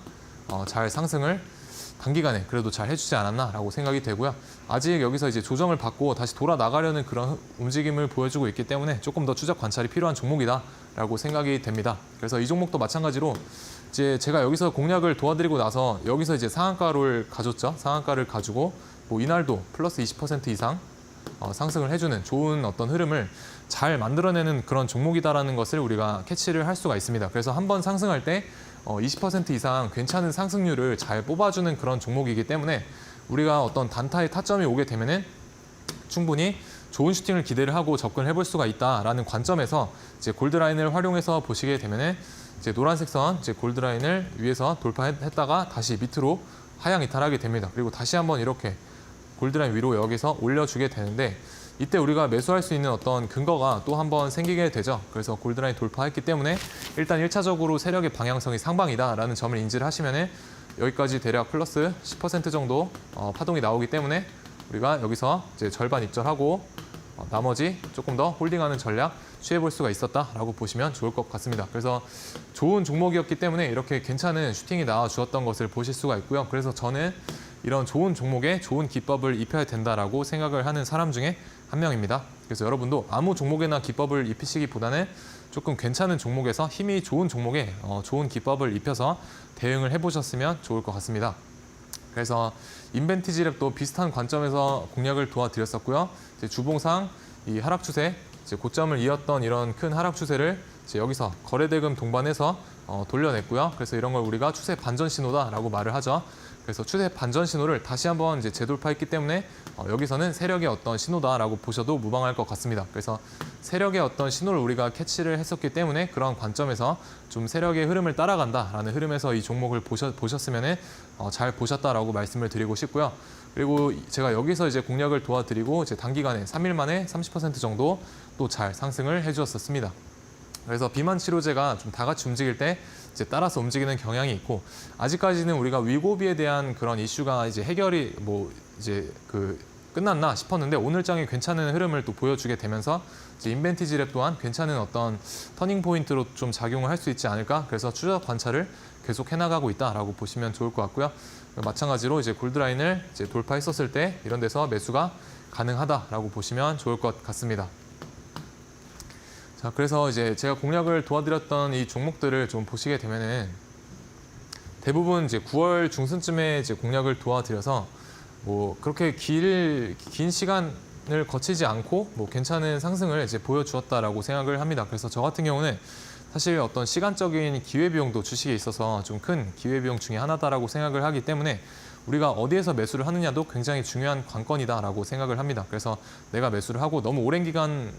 잘 상승을 단기간에 그래도 잘 해주지 않았나라고 생각이 되고요. 아직 여기서 이제 조정을 받고 다시 돌아 나가려는 그런 움직임을 보여주고 있기 때문에 조금 더 추적 관찰이 필요한 종목이다라고 생각이 됩니다. 그래서 이 종목도 마찬가지로 이제 제가 여기서 공략을 도와드리고 나서 여기서 이제 상한가를 가졌죠. 상한가를 가지고 뭐 이날도 플러스 20% 이상 상승을 해주는 좋은 어떤 흐름을 잘 만들어내는 그런 종목이다라는 것을 우리가 캐치를 할 수가 있습니다. 그래서 한번 상승할 때 20% 이상 괜찮은 상승률을 잘 뽑아주는 그런 종목이기 때문에 우리가 어떤 단타의 타점이 오게 되면은 충분히 좋은 슈팅을 기대를 하고 접근을 해볼 수가 있다라는 관점에서 이제 골드라인을 활용해서 보시게 되면은 이제 노란색 선, 이제 골드라인을 위에서 돌파했다가 다시 밑으로 하향 이탈하게 됩니다. 그리고 다시 한번 이렇게 골드라인 위로 여기서 올려주게 되는데 이때 우리가 매수할 수 있는 어떤 근거가 또 한번 생기게 되죠. 그래서 골드라인 돌파했기 때문에 일단 1차적으로 세력의 방향성이 상방이다라는 점을 인지를 하시면은 여기까지 대략 플러스 10% 정도 파동이 나오기 때문에 우리가 여기서 이제 절반 입절하고 나머지 조금 더 홀딩하는 전략 취해볼 수가 있었다라고 보시면 좋을 것 같습니다. 그래서 좋은 종목이었기 때문에 이렇게 괜찮은 슈팅이 나와 주었던 것을 보실 수가 있고요. 그래서 저는 이런 좋은 종목에 좋은 기법을 입혀야 된다라고 생각을 하는 사람 중에 한 명입니다. 그래서 여러분도 아무 종목에나 기법을 입히시기보다는 조금 괜찮은 종목에서 힘이 좋은 종목에 좋은 기법을 입혀서 대응을 해보셨으면 좋을 것 같습니다. 그래서 인벤티지랩도 비슷한 관점에서 공략을 도와드렸었고요. 이제 주봉상 이 하락 추세, 이제 고점을 이었던 이런 큰 하락 추세를 이제 여기서 거래대금 동반해서 돌려냈고요. 그래서 이런 걸 우리가 추세 반전 신호다라고 말을 하죠. 그래서 추세 반전 신호를 다시 한번 이제 재돌파했기 때문에 여기서는 세력의 어떤 신호다라고 보셔도 무방할 것 같습니다. 그래서 세력의 어떤 신호를 우리가 캐치를 했었기 때문에 그런 관점에서 좀 세력의 흐름을 따라간다라는 흐름에서 이 종목을 보셨으면 잘 보셨다라고 말씀을 드리고 싶고요. 그리고 제가 여기서 이제 공략을 도와드리고 이제 단기간에 3일 만에 30% 정도 또 잘 상승을 해주었었습니다. 그래서 비만 치료제가 좀 다 같이 움직일 때 이제 따라서 움직이는 경향이 있고 아직까지는 우리가 위고비에 대한 그런 이슈가 이제 해결이 뭐 이제 끝났나 싶었는데 오늘 장에 괜찮은 흐름을 또 보여주게 되면서 이제 인벤티지랩 또한 괜찮은 어떤 터닝 포인트로 좀 작용을 할 수 있지 않을까. 그래서 추적 관찰을 계속 해나가고 있다라고 보시면 좋을 것 같고요. 마찬가지로 이제 골드라인을 이제 돌파했었을 때 이런 데서 매수가 가능하다라고 보시면 좋을 것 같습니다. 자, 그래서 이제 제가 공략을 도와드렸던 이 종목들을 좀 보시게 되면은 대부분 이제 9월 중순쯤에 이제 공략을 도와드려서 뭐 그렇게 긴 시간을 거치지 않고 뭐 괜찮은 상승을 이제 보여주었다라고 생각을 합니다. 그래서 저 같은 경우는 사실 어떤 시간적인 기회비용도 주식에 있어서 좀 큰 기회비용 중에 하나다라고 생각을 하기 때문에 우리가 어디에서 매수를 하느냐도 굉장히 중요한 관건이다라고 생각을 합니다. 그래서 내가 매수를 하고 너무 오랜 기간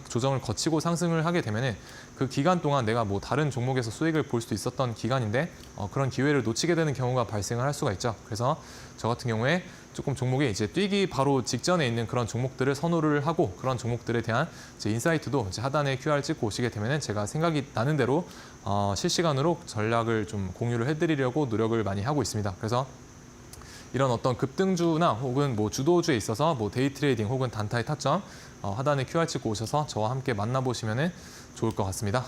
조정을 거치고 상승을 하게 되면은 그 기간 동안 내가 뭐 다른 종목에서 수익을 볼 수 있었던 기간인데 그런 기회를 놓치게 되는 경우가 발생을 할 수가 있죠. 그래서 저 같은 경우에 조금 종목이 이제 뛰기 바로 직전에 있는 그런 종목들을 선호를 하고 그런 종목들에 대한 이제 인사이트도 이제 하단에 QR 찍고 오시게 되면은 제가 생각이 나는 대로 실시간으로 전략을 좀 공유를 해드리려고 노력을 많이 하고 있습니다. 그래서 이런 어떤 급등주나 혹은 뭐 주도주에 있어서 뭐 데이 트레이딩 혹은 단타의 타점 하단에 QR 찍고 오셔서 저와 함께 만나보시면 좋을 것 같습니다.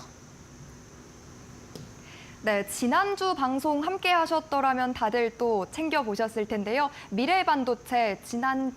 네, 지난주 방송 함께 하셨더라면 다들 또 챙겨보셨을 텐데요. 미래반도체 지난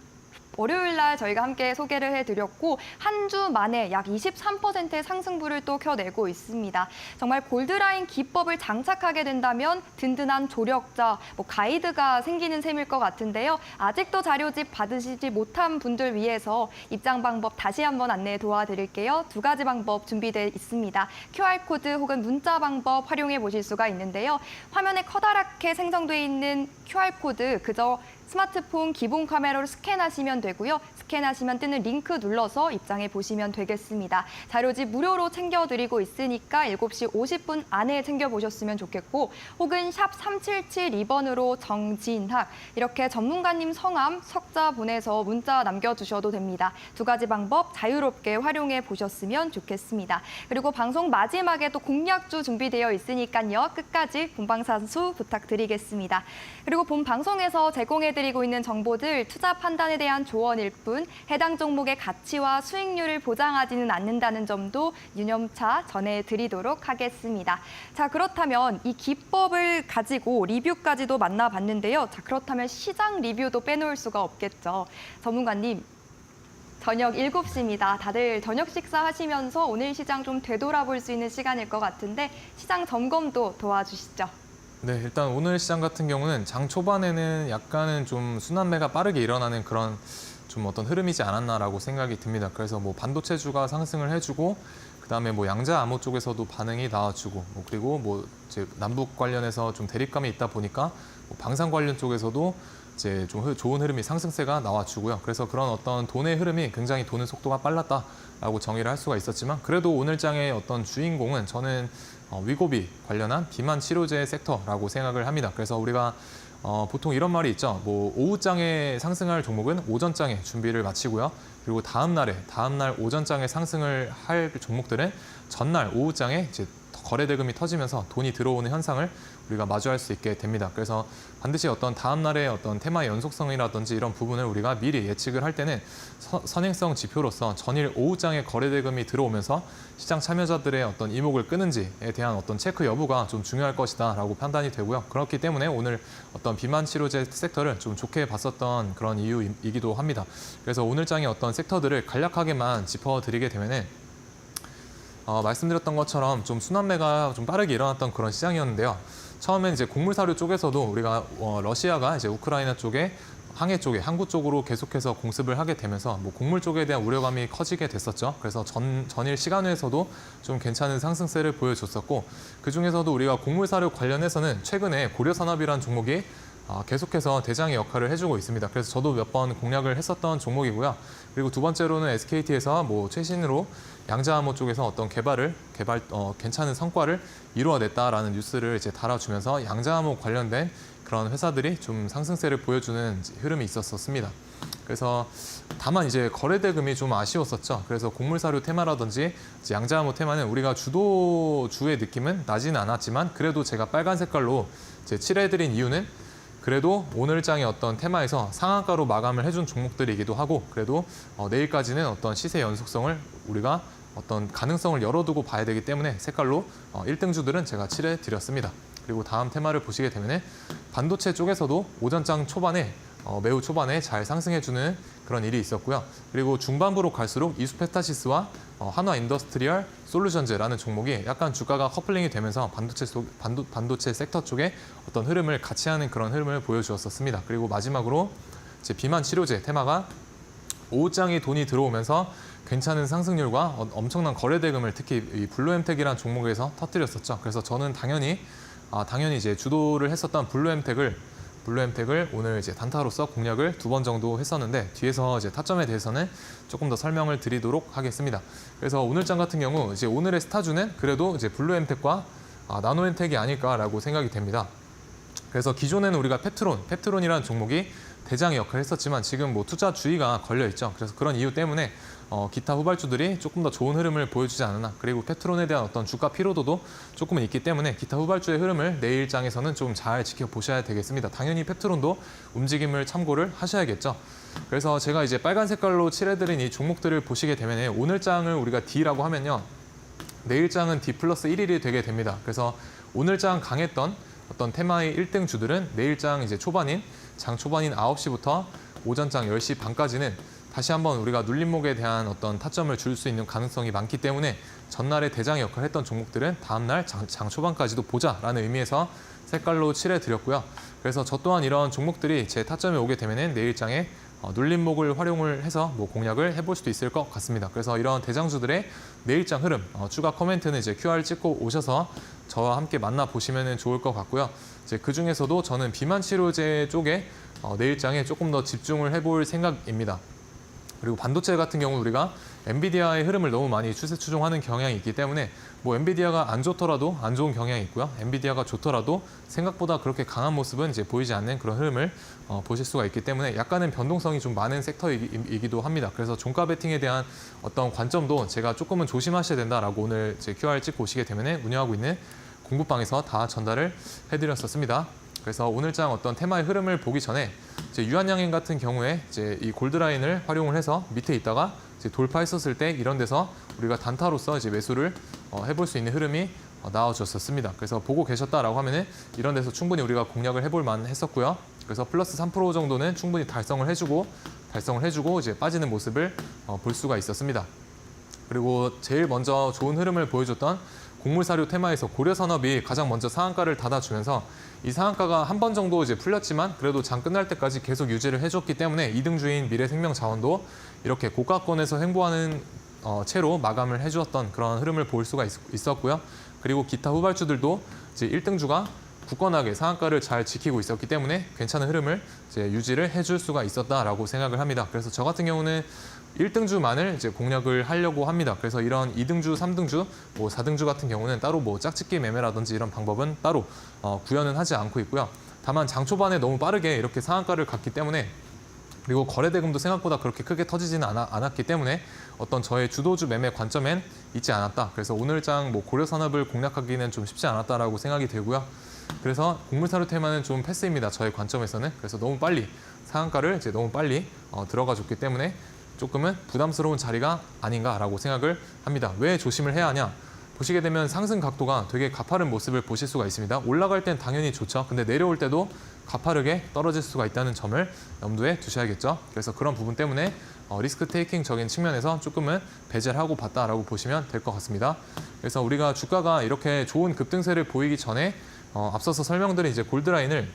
월요일 날 저희가 함께 소개를 해드렸고 한 주 만에 약 23%의 상승부를 또 켜내고 있습니다. 정말 골드라인 기법을 장착하게 된다면 든든한 조력자, 가이드가 생기는 셈일 것 같은데요. 아직도 자료집 받으시지 못한 분들 위해서 입장 방법 다시 한번 안내 도와드릴게요. 두 가지 방법 준비되어 있습니다. QR코드 혹은 문자 방법 활용해 보실 수가 있는데요. 화면에 커다랗게 생성돼 있는 QR코드 그저 스마트폰 기본 카메라로 스캔하시면 되고요. 스캔하시면 뜨는 링크 눌러서 입장해 보시면 되겠습니다. 자료지 무료로 챙겨드리고 있으니까 7시 50분 안에 챙겨보셨으면 좋겠고 혹은 샵 3772번으로 정진학 이렇게 전문가님 성함, 석자 보내서 문자 남겨주셔도 됩니다. 두 가지 방법 자유롭게 활용해 보셨으면 좋겠습니다. 그리고 방송 마지막에 또 공략주 준비되어 있으니까요. 끝까지 본방사수 부탁드리겠습니다. 그리고 본 방송에서 제공해드리고 있는 정보들 투자 판단에 대한 조언일 뿐 해당 종목의 가치와 수익률을 보장하지는 않는다는 점도 유념차 전해드리도록 하겠습니다. 자, 그렇다면 이 기법을 가지고 리뷰까지도 만나봤는데요. 자, 그렇다면 시장 리뷰도 빼놓을 수가 없겠죠. 전문가님. 저녁 7시입니다. 다들 저녁 식사하시면서 오늘 시장 좀 되돌아볼 수 있는 시간일 것 같은데 시장 점검도 도와주시죠. 네, 일단 오늘 시장 같은 경우는 장 초반에는 약간은 좀 순환매가 빠르게 일어나는 그런 좀 어떤 흐름이지 않았나라고 생각이 듭니다. 그래서 뭐 반도체주가 상승을 해주고 그다음에 뭐 양자 암호 쪽에서도 반응이 나와주고 그리고 뭐 이제 남북 관련해서 좀 대립감이 있다 보니까 뭐 방산 관련 쪽에서도 이제 좀 좋은 흐름이 상승세가 나와주고요. 그래서 그런 어떤 돈의 흐름이 굉장히 도는 속도가 빨랐다라고 정의를 할 수가 있었지만 그래도 오늘 장의 어떤 주인공은 저는 위고비 관련한 비만 치료제 섹터라고 생각을 합니다. 그래서 우리가 보통 이런 말이 있죠. 뭐 오후장에 상승할 종목은 오전장에 준비를 마치고요. 그리고 다음날 오전장에 상승을 할 종목들은 전날 오후장에 이제 거래 대금이 터지면서 돈이 들어오는 현상을 우리가 마주할 수 있게 됩니다. 그래서 반드시 어떤 다음 날의 어떤 테마의 연속성이라든지 이런 부분을 우리가 미리 예측을 할 때는 선행성 지표로서 전일 오후장에 거래 대금이 들어오면서 시장 참여자들의 어떤 이목을 끄는지에 대한 어떤 체크 여부가 좀 중요할 것이다라고 판단이 되고요. 그렇기 때문에 오늘 어떤 비만 치료제 섹터를 좀 좋게 봤었던 그런 이유이기도 합니다. 그래서 오늘 장의 어떤 섹터들을 간략하게만 짚어드리게 되면은 말씀드렸던 것처럼 좀 순환매가 좀 빠르게 일어났던 그런 시장이었는데요. 처음엔 이제 곡물 사료 쪽에서도 우리가 러시아가 이제 우크라이나 쪽에 항해 쪽에 항구 쪽으로 계속해서 공습을 하게 되면서 뭐 곡물 쪽에 대한 우려감이 커지게 됐었죠. 그래서 전일 시간에서도 좀 괜찮은 상승세를 보여줬었고 그 중에서도 우리가 곡물 사료 관련해서는 최근에 고려산업이라는 종목이 계속해서 대장의 역할을 해주고 있습니다. 그래서 저도 몇 번 공략을 했었던 종목이고요. 그리고 두 번째로는 SKT에서 뭐 최신으로 양자암호 쪽에서 어떤 괜찮은 성과를 이루어냈다라는 뉴스를 이제 달아주면서 양자암호 관련된 그런 회사들이 좀 상승세를 보여주는 흐름이 있었습니다. 그래서 다만 이제 거래 대금이 좀 아쉬웠었죠. 그래서 곡물사료 테마라든지 이제 양자암호 테마는 우리가 주도주의 느낌은 나지는 않았지만 그래도 제가 빨간 색깔로 이제 칠해드린 이유는 그래도 오늘 장의 어떤 테마에서 상한가로 마감을 해준 종목들이기도 하고 그래도 내일까지는 어떤 시세 연속성을 우리가 어떤 가능성을 열어두고 봐야 되기 때문에 색깔로 1등주들은 제가 칠해드렸습니다. 그리고 다음 테마를 보시게 되면 반도체 쪽에서도 오전장 초반에 매우 초반에 잘 상승해주는 그런 일이 있었고요. 그리고 중반부로 갈수록 이수페타시스와 한화 인더스트리얼 솔루션즈라는 종목이 약간 주가가 커플링이 되면서 반도체 섹터 쪽에 어떤 흐름을 같이 하는 그런 흐름을 보여주었습니다. 그리고 마지막으로 이제 비만 치료제 테마가 오후장에 돈이 들어오면서 괜찮은 상승률과 엄청난 거래 대금을 특히 이 블루엠텍이라는 종목에서 터뜨렸었죠. 그래서 저는 당연히 이제 주도를 했었던 블루엠텍을 오늘 이제 단타로서 공략을 2번 정도 했었는데 뒤에서 이제 타점에 대해서는 조금 더 설명을 드리도록 하겠습니다. 그래서 오늘장 같은 경우 이제 오늘의 스타주는 그래도 이제 블루엠텍과 나노엠텍이 아닐까라고 생각이 됩니다. 그래서 기존에는 우리가 펩트론이라는 종목이 대장의 역할을 했었지만 지금 뭐 투자 주의가 걸려 있죠. 그래서 그런 이유 때문에 기타 후발주들이 조금 더 좋은 흐름을 보여주지 않았나. 그리고 펩트론에 대한 어떤 주가 피로도도 조금은 있기 때문에 기타 후발주의 흐름을 내일장에서는 좀 잘 지켜보셔야 되겠습니다. 당연히 펩트론도 움직임을 참고를 하셔야겠죠. 그래서 제가 이제 빨간 색깔로 칠해드린 이 종목들을 보시게 되면 오늘장을 우리가 D라고 하면요. 내일장은 D 플러스 1일이 되게 됩니다. 그래서 오늘장 강했던 어떤 테마의 1등 주들은 내일장 이제 장 초반인 9시부터 오전장 10시 반까지는 다시 한번 우리가 눌림목에 대한 어떤 타점을 줄 수 있는 가능성이 많기 때문에 전날에 대장의 역할을 했던 종목들은 다음날 장 초반까지도 보자라는 의미에서 색깔로 칠해드렸고요. 그래서 저 또한 이런 종목들이 제 타점에 오게 되면 내일장에 눌림목을 활용을 해서 뭐 공략을 해볼 수도 있을 것 같습니다. 그래서 이런 대장주들의 내일장 흐름, 추가 코멘트는 이제 QR 찍고 오셔서 저와 함께 만나보시면 좋을 것 같고요. 이제 그 중에서도 저는 비만 치료제 쪽에 내일장에 조금 더 집중을 해볼 생각입니다. 그리고 반도체 같은 경우 우리가 엔비디아의 흐름을 너무 많이 추세 추종하는 경향이 있기 때문에 뭐 엔비디아가 안 좋더라도 안 좋은 경향이 있고요. 엔비디아가 좋더라도 생각보다 그렇게 강한 모습은 이제 보이지 않는 그런 흐름을 보실 수가 있기 때문에 약간은 변동성이 좀 많은 섹터이기도 합니다. 그래서 종가 베팅에 대한 어떤 관점도 제가 조금은 조심하셔야 된다라고 오늘 제 QR 찍고 오시게 되면 운영하고 있는 공부방에서 다 전달을 해드렸었습니다. 그래서 오늘장 어떤 테마의 흐름을 보기 전에 이제 유한양행 같은 경우에 이제 이 골드라인을 활용을 해서 밑에 있다가 이제 돌파했었을 때 이런 데서 우리가 단타로서 이제 매수를 해볼 수 있는 흐름이 나와줬었습니다. 그래서 보고 계셨다라고 하면은 이런 데서 충분히 우리가 공략을 해볼 만했었고요. 그래서 플러스 3% 정도는 충분히 달성을 해주고 이제 빠지는 모습을 볼 수가 있었습니다. 그리고 제일 먼저 좋은 흐름을 보여줬던 곡물사료 테마에서 고려산업이 가장 먼저 상한가를 닫아주면서 이 상한가가 한 번 정도 이제 풀렸지만 그래도 장 끝날 때까지 계속 유지를 해줬기 때문에 2등주인 미래생명자원도 이렇게 고가권에서 횡보하는 채로 마감을 해주었던 그런 흐름을 볼 수가 있었고요. 그리고 기타 후발주들도 이제 1등주가 굳건하게 상한가를 잘 지키고 있었기 때문에 괜찮은 흐름을 이제 유지를 해줄 수가 있었다라고 생각을 합니다. 그래서 저 같은 경우는 1등주만을 이제 공략을 하려고 합니다. 그래서 이런 2등주, 3등주, 뭐 4등주 같은 경우는 따로 뭐 짝짓기 매매라든지 이런 방법은 따로 구현은 하지 않고 있고요. 다만 장 초반에 너무 빠르게 이렇게 상한가를 갔기 때문에 그리고 거래대금도 생각보다 그렇게 크게 터지지는 않았기 때문에 어떤 저의 주도주 매매 관점엔 있지 않았다. 그래서 오늘장 뭐 고려산업을 공략하기는 좀 쉽지 않았다라고 생각이 들고요. 그래서 곡물사료 테마는 좀 패스입니다. 저의 관점에서는. 그래서 너무 빨리 상한가를 이제 너무 빨리 들어가 줬기 때문에 조금은 부담스러운 자리가 아닌가라고 생각을 합니다. 왜 조심을 해야 하냐? 보시게 되면 상승 각도가 되게 가파른 모습을 보실 수가 있습니다. 올라갈 땐 당연히 좋죠. 근데 내려올 때도 가파르게 떨어질 수가 있다는 점을 염두에 두셔야겠죠. 그래서 그런 부분 때문에 리스크 테이킹적인 측면에서 조금은 배제를 하고 봤다라고 보시면 될 것 같습니다. 그래서 우리가 주가가 이렇게 좋은 급등세를 보이기 전에 앞서서 설명드린 이제 골드라인을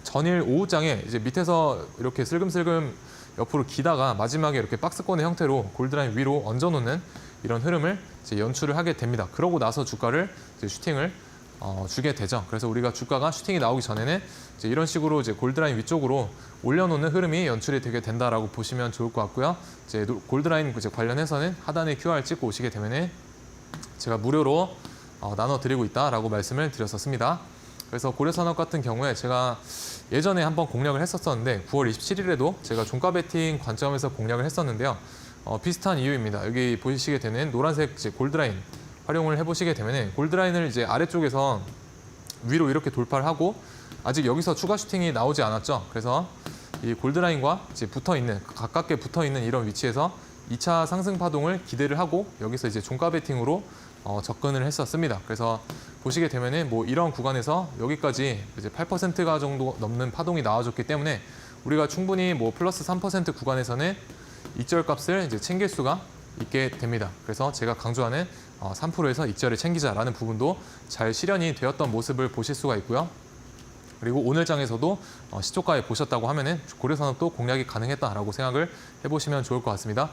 전일 오후장에 이제 밑에서 이렇게 슬금슬금 옆으로 기다가 마지막에 이렇게 박스권의 형태로 골드라인 위로 얹어놓는 이런 흐름을 이제 연출을 하게 됩니다. 그러고 나서 주가를 이제 슈팅을 주게 되죠. 그래서 우리가 주가가 슈팅이 나오기 전에는 이제 이런 식으로 이제 골드라인 위쪽으로 올려놓는 흐름이 연출이 되게 된다라고 보시면 좋을 것 같고요. 이제 골드라인 이제 관련해서는 하단에 QR 찍고 오시게 되면은 제가 무료로 나눠드리고 있다라고 말씀을 드렸었습니다. 그래서 고려산업 같은 경우에 제가 예전에 한번 공략을 했었는데 9월 27일에도 제가 종가 베팅 관점에서 공략을 했었는데요. 비슷한 이유입니다. 여기 보시게 되는 노란색 이제 골드라인 활용을 해보시게 되면 골드라인을 이제 아래쪽에서 위로 이렇게 돌파를 하고 아직 여기서 추가 슈팅이 나오지 않았죠. 그래서 이 골드라인과 이제 가깝게 붙어 있는 이런 위치에서 2차 상승 파동을 기대를 하고 여기서 이제 종가 베팅으로 접근을 했었습니다. 그래서 보시게 되면은 뭐 이런 구간에서 여기까지 이제 8%가 정도 넘는 파동이 나와줬기 때문에 우리가 충분히 뭐 플러스 3% 구간에서는 익절 값을 이제 챙길 수가 있게 됩니다. 그래서 제가 강조하는 3%에서 익절을 챙기자라는 부분도 잘 실현이 되었던 모습을 보실 수가 있고요. 그리고 오늘 장에서도 시초가에 보셨다고 하면은 고려산업도 공략이 가능했다라고 생각을 해보시면 좋을 것 같습니다.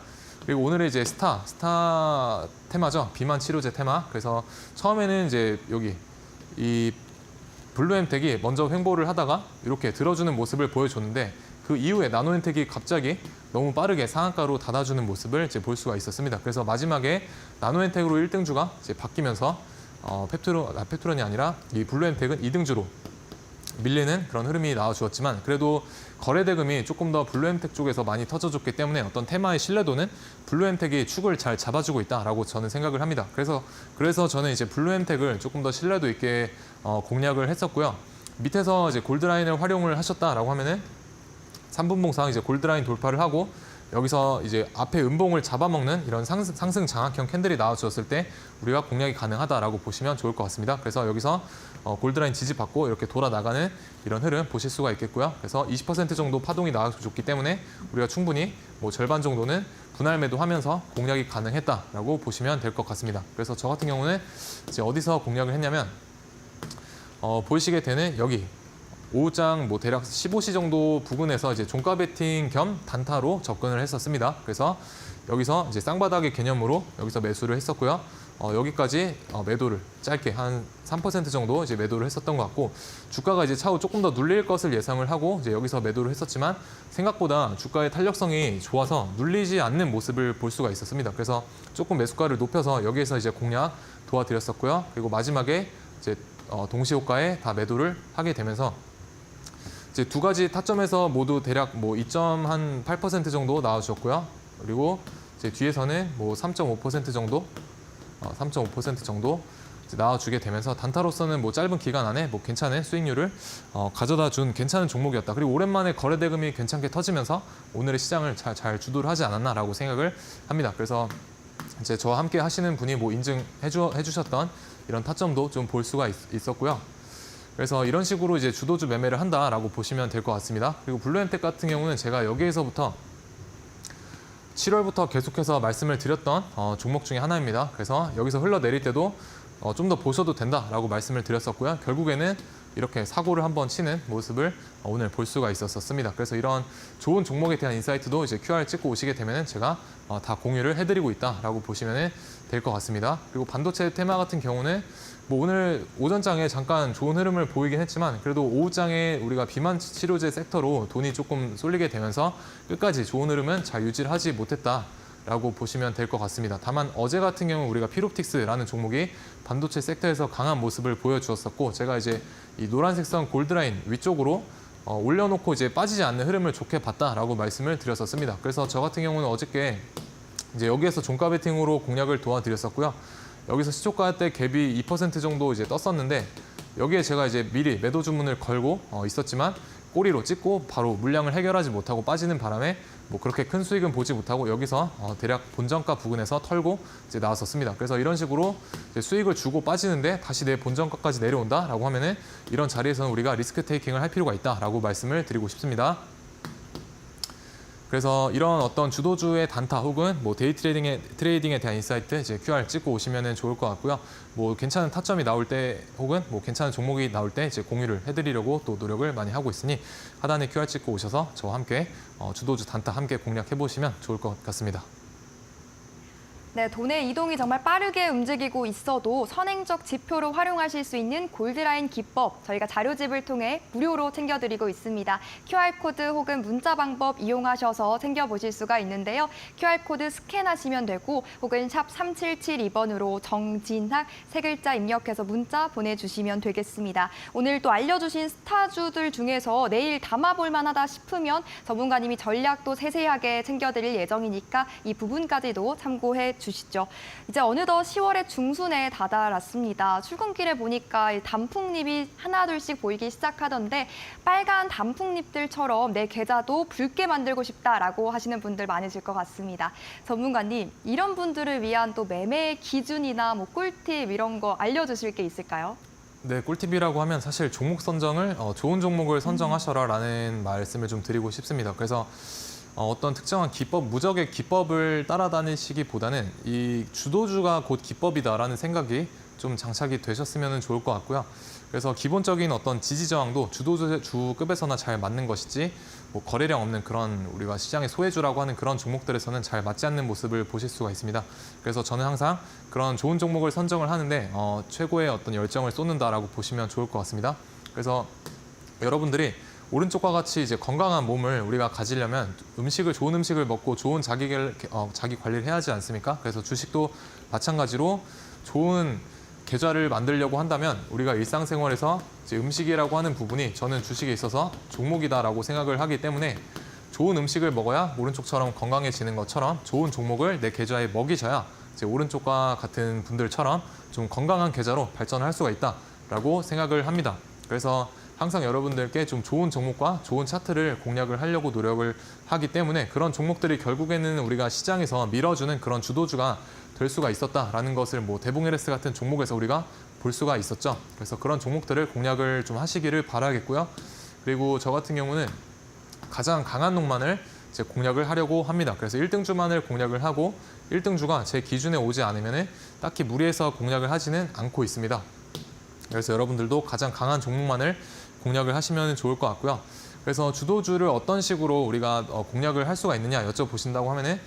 그리고 오늘의 이제 스타 테마죠. 비만 치료제 테마. 그래서 처음에는 이제 여기 이 블루엠텍이 먼저 횡보를 하다가 이렇게 들어주는 모습을 보여줬는데 그 이후에 나노엔텍이 갑자기 너무 빠르게 상한가로 닫아주는 모습을 이제 볼 수가 있었습니다. 그래서 마지막에 나노엔텍으로 1등주가 이제 바뀌면서 펩트론이 아니라 이 블루엠텍은 2등주로 밀리는 그런 흐름이 나와주었지만 그래도 거래대금이 조금 더 블루엠텍 쪽에서 많이 터져줬기 때문에 어떤 테마의 신뢰도는 블루엠텍이 축을 잘 잡아주고 있다라고 저는 생각을 합니다. 그래서 저는 이제 블루엠텍을 조금 더 신뢰도 있게 공략을 했었고요. 밑에서 이제 골드라인을 활용을 하셨다라고 하면은 3분봉상 이제 골드라인 돌파를 하고 여기서 이제 앞에 음봉을 잡아먹는 이런 상승 장악형 캔들이 나와주었을 때 우리가 공략이 가능하다라고 보시면 좋을 것 같습니다. 그래서 여기서 골드라인 지지받고 이렇게 돌아 나가는 이런 흐름 보실 수가 있겠고요. 그래서 20% 정도 파동이 나와줬기 때문에 우리가 충분히 뭐 절반 정도는 분할 매도하면서 공략이 가능했다라고 보시면 될 것 같습니다. 그래서 저 같은 경우는 이제 어디서 공략을 했냐면 보시게 되는 여기 오후장 뭐 대략 15시 정도 부근에서 이제 종가 베팅 겸 단타로 접근을 했었습니다. 그래서 여기서 이제 쌍바닥의 개념으로 여기서 매수를 했었고요. 여기까지 매도를 짧게 한 3% 정도 이제 매도를 했었던 것 같고 주가가 이제 차후 조금 더 눌릴 것을 예상을 하고 이제 여기서 매도를 했었지만 생각보다 주가의 탄력성이 좋아서 눌리지 않는 모습을 볼 수가 있었습니다. 그래서 조금 매수가를 높여서 여기에서 이제 공략 도와드렸었고요. 그리고 마지막에 이제 동시호가에 다 매도를 하게 되면서 이제 두 가지 타점에서 모두 대략 뭐 2.8% 정도 나와주셨고요. 그리고 이제 뒤에서는 뭐 3.5% 정도, 3.5% 정도 이제 나와주게 되면서 단타로서는 뭐 짧은 기간 안에 뭐 괜찮은 수익률을 가져다 준 괜찮은 종목이었다. 그리고 오랜만에 거래대금이 괜찮게 터지면서 오늘의 시장을 잘 주도를 하지 않았나라고 생각을 합니다. 그래서 이제 저와 함께 하시는 분이 뭐 인증해 주셨던 이런 타점도 좀 볼 수가 있었고요. 그래서 이런 식으로 이제 주도주 매매를 한다라고 보시면 될 것 같습니다. 그리고 블루엠텍 같은 경우는 제가 여기에서부터 7월부터 계속해서 말씀을 드렸던 종목 중에 하나입니다. 그래서 여기서 흘러내릴 때도 좀 더 보셔도 된다라고 말씀을 드렸었고요. 결국에는 이렇게 사고를 한번 치는 모습을 오늘 볼 수가 있었습니다. 그래서 이런 좋은 종목에 대한 인사이트도 이제 QR 찍고 오시게 되면 제가 다 공유를 해드리고 있다라고 보시면 될 것 같습니다. 그리고 반도체 테마 같은 경우는 뭐 오늘 오전장에 잠깐 좋은 흐름을 보이긴 했지만 그래도 오후장에 우리가 비만 치료제 섹터로 돈이 조금 쏠리게 되면서 끝까지 좋은 흐름은 잘 유지를 하지 못했다라고 보시면 될 것 같습니다. 다만 어제 같은 경우 우리가 피롭틱스라는 종목이 반도체 섹터에서 강한 모습을 보여주었었고 제가 이제 이 노란색 선 골드라인 위쪽으로 올려놓고 이제 빠지지 않는 흐름을 좋게 봤다라고 말씀을 드렸었습니다. 그래서 저 같은 경우는 어저께 이제 여기에서 종가 베팅으로 공략을 도와드렸었고요. 여기서 시초가 때 갭이 2% 정도 이제 떴었는데 여기에 제가 이제 미리 매도 주문을 걸고 있었지만 꼬리로 찍고 바로 물량을 해결하지 못하고 빠지는 바람에 뭐 그렇게 큰 수익은 보지 못하고 여기서 대략 본전가 부근에서 털고 이제 나왔었습니다. 그래서 이런 식으로 이제 수익을 주고 빠지는데 다시 내 본전가까지 내려온다라고 하면은 이런 자리에서는 우리가 리스크 테이킹을 할 필요가 있다라고 말씀을 드리고 싶습니다. 그래서 이런 어떤 주도주의 단타 혹은 뭐 데이 트레이딩에 대한 인사이트 이제 QR 찍고 오시면 좋을 것 같고요. 뭐 괜찮은 타점이 나올 때 혹은 뭐 괜찮은 종목이 나올 때 이제 공유를 해드리려고 또 노력을 많이 하고 있으니 하단에 QR 찍고 오셔서 저와 함께 주도주 단타 함께 공략해 보시면 좋을 것 같습니다. 네, 돈의 이동이 정말 빠르게 움직이고 있어도 선행적 지표로 활용하실 수 있는 골드라인 기법 저희가 자료집을 통해 무료로 챙겨드리고 있습니다. QR코드 혹은 문자 방법 이용하셔서 챙겨보실 수가 있는데요. QR코드 스캔하시면 되고 혹은 샵 3772번으로 정진학 세 글자 입력해서 문자 보내주시면 되겠습니다. 오늘 또 알려주신 스타주들 중에서 내일 담아볼 만하다 싶으면 전문가님이 전략도 세세하게 챙겨드릴 예정이니까 이 부분까지도 참고해 주시죠. 이제 어느덧 10월의 중순에 다다랐습니다. 출근길에 보니까 이 단풍잎이 하나둘씩 보이기 시작하던데 빨간 단풍잎들처럼 내 계좌도 붉게 만들고 싶다라고 하시는 분들 많으실 것 같습니다. 전문가님, 이런 분들을 위한 또 매매 기준이나 뭐 꿀팁 이런 거 알려주실 게 있을까요? 네, 꿀팁이라고 하면 사실 종목 선정을 좋은 종목을 선정하셔라라는 말씀을 좀 드리고 싶습니다. 그래서 어떤 특정한 기법, 무적의 기법을 따라다니시기보다는 이 주도주가 곧 기법이다라는 생각이 좀 장착이 되셨으면 좋을 것 같고요. 그래서 기본적인 어떤 지지 저항도 주급에서나 잘 맞는 것이지 뭐 거래량 없는 그런 우리가 시장의 소외주라고 하는 그런 종목들에서는 잘 맞지 않는 모습을 보실 수가 있습니다. 그래서 저는 항상 그런 좋은 종목을 선정을 하는데 최고의 어떤 열정을 쏟는다라고 보시면 좋을 것 같습니다. 그래서 여러분들이 오른쪽과 같이 이제 건강한 몸을 우리가 가지려면 좋은 음식을 먹고 좋은 자기 관리를 해야 하지 않습니까? 그래서 주식도 마찬가지로 좋은 계좌를 만들려고 한다면 우리가 일상생활에서 이제 음식이라고 하는 부분이 저는 주식에 있어서 종목이다라고 생각을 하기 때문에 좋은 음식을 먹어야 오른쪽처럼 건강해지는 것처럼 좋은 종목을 내 계좌에 먹이셔야 이제 오른쪽과 같은 분들처럼 좀 건강한 계좌로 발전을 할 수가 있다라고 생각을 합니다. 그래서 항상 여러분들께 좀 좋은 종목과 좋은 차트를 공략을 하려고 노력을 하기 때문에 그런 종목들이 결국에는 우리가 시장에서 밀어주는 그런 주도주가 될 수가 있었다라는 것을 뭐 대봉LS 같은 종목에서 우리가 볼 수가 있었죠. 그래서 그런 종목들을 공략을 좀 하시기를 바라겠고요. 그리고 저 같은 경우는 가장 강한 놈만을 이제 공략을 하려고 합니다. 그래서 1등주만을 공략을 하고 1등주가 제 기준에 오지 않으면 딱히 무리해서 공략을 하지는 않고 있습니다. 그래서 여러분들도 가장 강한 종목만을 공략을 하시면 좋을 것 같고요. 그래서 주도주를 어떤 식으로 우리가 공략을 할 수가 있느냐 여쭤보신다고 하면은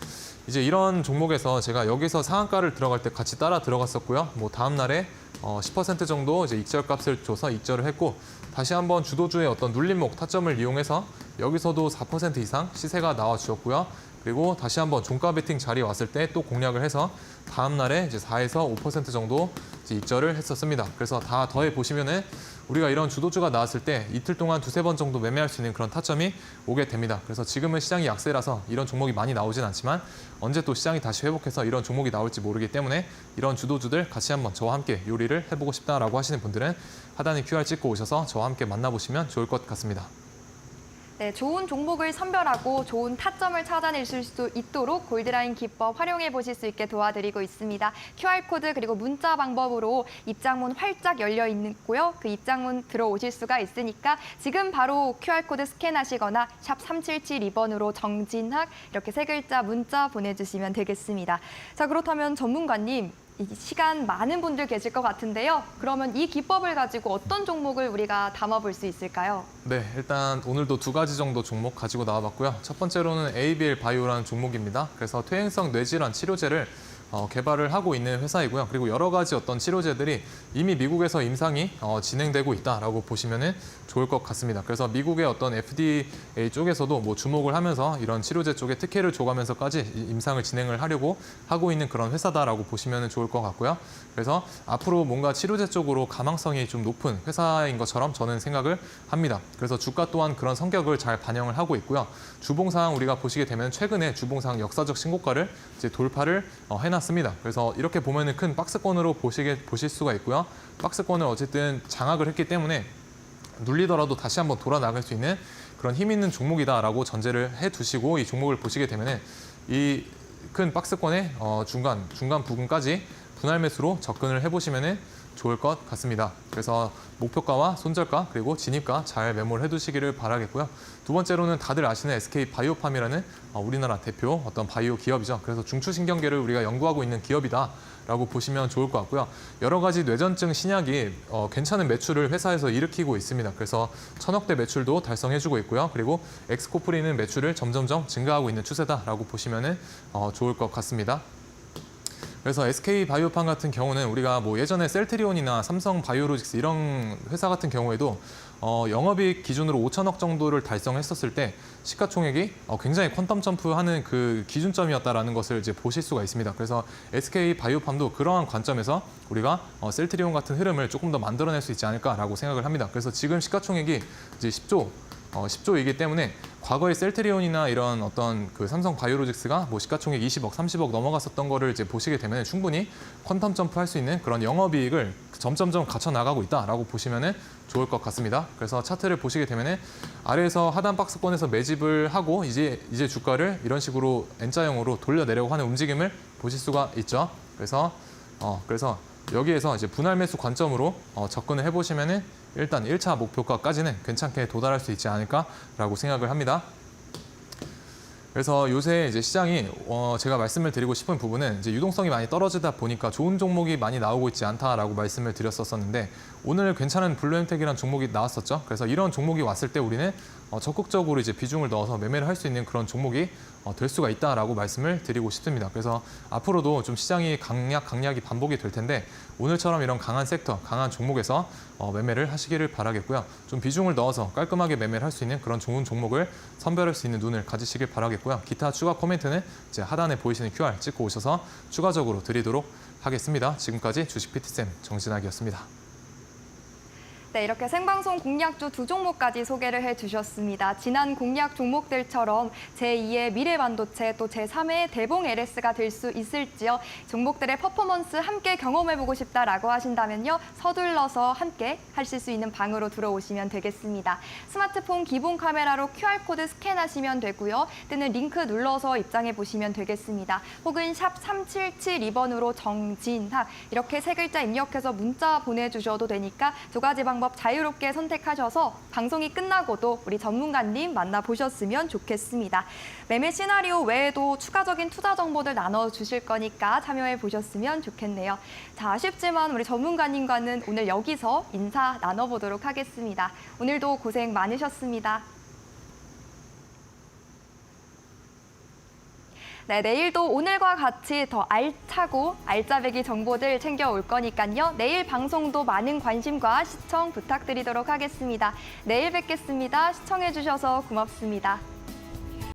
이제 이런 종목에서 제가 여기서 상한가를 들어갈 때 같이 따라 들어갔었고요. 뭐 다음 날에 10% 정도 이제 익절 값을 줘서 익절을 했고 다시 한번 주도주의 어떤 눌림목 타점을 이용해서 여기서도 4% 이상 시세가 나와 주었고요. 그리고 다시 한번 종가 베팅 자리에 왔을 때 또 공략을 해서 다음 날에 이제 4에서 5% 정도 이제 익절을 했었습니다. 그래서 다 더해 보시면은 우리가 이런 주도주가 나왔을 때 이틀 동안 두세 번 정도 매매할 수 있는 그런 타점이 오게 됩니다. 그래서 지금은 시장이 약세라서 이런 종목이 많이 나오진 않지만 언제 또 시장이 다시 회복해서 이런 종목이 나올지 모르기 때문에 이런 주도주들 같이 한번 저와 함께 요리를 해보고 싶다라고 하시는 분들은 하단에 QR 찍고 오셔서 저와 함께 만나보시면 좋을 것 같습니다. 네, 좋은 종목을 선별하고 좋은 타점을 찾아내실 수 있도록 골드라인 기법 활용해 보실 수 있게 도와드리고 있습니다. QR코드 그리고 문자 방법으로 입장문 활짝 열려 있고요. 그 입장문 들어오실 수가 있으니까 지금 바로 QR코드 스캔하시거나 샵 3772번으로 정진학 이렇게 세 글자 문자 보내주시면 되겠습니다. 자, 그렇다면 전문가님. 이 시간 많은 분들 계실 것 같은데요. 그러면 이 기법을 가지고 어떤 종목을 우리가 담아볼 수 있을까요? 네, 일단 오늘도 두 가지 정도 종목 가지고 나와봤고요. 첫 번째로는 ABL 바이오라는 종목입니다. 그래서 퇴행성 뇌질환 치료제를 개발을 하고 있는 회사이고요. 그리고 여러 가지 어떤 치료제들이 이미 미국에서 임상이 진행되고 있다라고 보시면 좋을 것 같습니다. 그래서 미국의 어떤 FDA 쪽에서도 뭐 주목을 하면서 이런 치료제 쪽에 특혜를 줘가면서까지 임상을 진행을 하려고 하고 있는 그런 회사다라고 보시면 좋을 것 같고요. 그래서 앞으로 뭔가 치료제 쪽으로 가망성이 좀 높은 회사인 것처럼 저는 생각을 합니다. 그래서 주가 또한 그런 성격을 잘 반영을 하고 있고요. 주봉상 우리가 보시게 되면 최근에 주봉상 역사적 신고가를 이제 돌파를 해놨습니다. 그래서 이렇게 보면은 큰 박스권으로 보실 수가 있고요. 박스권을 어쨌든 장악을 했기 때문에 눌리더라도 다시 한번 돌아 나갈 수 있는 그런 힘 있는 종목이다라고 전제를 해두시고 이 종목을 보시게 되면은 이 큰 박스권의 중간 부근까지 분할 매수로 접근을 해보시면은 좋을 것 같습니다. 그래서 목표가와 손절가 그리고 진입가 잘 메모를 해두시기를 바라겠고요. 두 번째로는 다들 아시는 SK 바이오팜이라는 우리나라 대표 어떤 바이오 기업이죠. 그래서 중추신경계를 우리가 연구하고 있는 기업이다라고 보시면 좋을 것 같고요. 여러 가지 뇌전증 신약이 괜찮은 매출을 회사에서 일으키고 있습니다. 그래서 1000억대 매출도 달성해주고 있고요. 그리고 엑스코프리는 매출을 점점점 증가하고 있는 추세다라고 보시면 좋을 것 같습니다. 그래서 SK 바이오팜 같은 경우는 우리가 뭐 예전에 셀트리온이나 삼성 바이오로직스 이런 회사 같은 경우에도 영업이익 기준으로 5천억 정도를 달성했었을 때 시가총액이 굉장히 퀀텀 점프하는 그 기준점이었다라는 것을 이제 보실 수가 있습니다. 그래서 SK 바이오팜도 그러한 관점에서 우리가 셀트리온 같은 흐름을 조금 더 만들어낼 수 있지 않을까라고 생각을 합니다. 그래서 지금 시가총액이 이제 10조이기 때문에 과거에 셀트리온이나 이런 어떤 그 삼성 바이오로직스가 뭐 시가총액 20억, 30억 넘어갔었던 거를 이제 보시게 되면 충분히 퀀텀 점프할 수 있는 그런 영업이익을 점점점 갖춰 나가고 있다라고 보시면 좋을 것 같습니다. 그래서 차트를 보시게 되면 아래에서 하단 박스권에서 매집을 하고 이제 주가를 이런 식으로 N자형으로 돌려내려고 하는 움직임을 보실 수가 있죠. 그래서 여기에서 이제 분할 매수 관점으로 접근을 해보시면은 일단 1차 목표가까지는 괜찮게 도달할 수 있지 않을까라고 생각을 합니다. 그래서 요새 이제 시장이 제가 말씀을 드리고 싶은 부분은 이제 유동성이 많이 떨어지다 보니까 좋은 종목이 많이 나오고 있지 않다라고 말씀을 드렸었는데 오늘 괜찮은 블루엠텍이라는 종목이 나왔었죠. 그래서 이런 종목이 왔을 때 우리는 적극적으로 이제 비중을 넣어서 매매를 할 수 있는 그런 종목이 될 수가 있다라고 말씀을 드리고 싶습니다. 그래서 앞으로도 좀 시장이 강약이 반복이 될 텐데 오늘처럼 이런 강한 섹터, 강한 종목에서 매매를 하시기를 바라겠고요. 좀 비중을 넣어서 깔끔하게 매매를 할 수 있는 그런 좋은 종목을 선별할 수 있는 눈을 가지시길 바라겠고요. 기타 추가 코멘트는 이제 하단에 보이시는 QR 찍고 오셔서 추가적으로 드리도록 하겠습니다. 지금까지 주식 PT쌤 정진학이었습니다. 네, 이렇게 생방송 공략주 두 종목까지 소개를 해주셨습니다. 지난 공략 종목들처럼 제2의 미래반도체 또 제3의 대봉 LS가 될 수 있을지요. 종목들의 퍼포먼스 함께 경험해보고 싶다라고 하신다면요. 서둘러서 함께 하실 수 있는 방으로 들어오시면 되겠습니다. 스마트폰 기본 카메라로 QR코드 스캔하시면 되고요. 또는 링크 눌러서 입장해보시면 되겠습니다. 혹은 샵 3772번으로 정진학 이렇게 세 글자 입력해서 문자 보내주셔도 되니까 두 가지 방법 자유롭게 선택하셔서 방송이 끝나고도 우리 전문가님 만나보셨으면 좋겠습니다. 매매 시나리오 외에도 추가적인 투자 정보들 나눠주실 거니까 참여해 보셨으면 좋겠네요. 자, 아쉽지만 우리 전문가님과는 오늘 여기서 인사 나눠보도록 하겠습니다. 오늘도 고생 많으셨습니다. 네, 내일도 오늘과 같이 더 알차고 알짜배기 정보들 챙겨올 거니까요. 내일 방송도 많은 관심과 시청 부탁드리도록 하겠습니다. 내일 뵙겠습니다. 시청해주셔서 고맙습니다.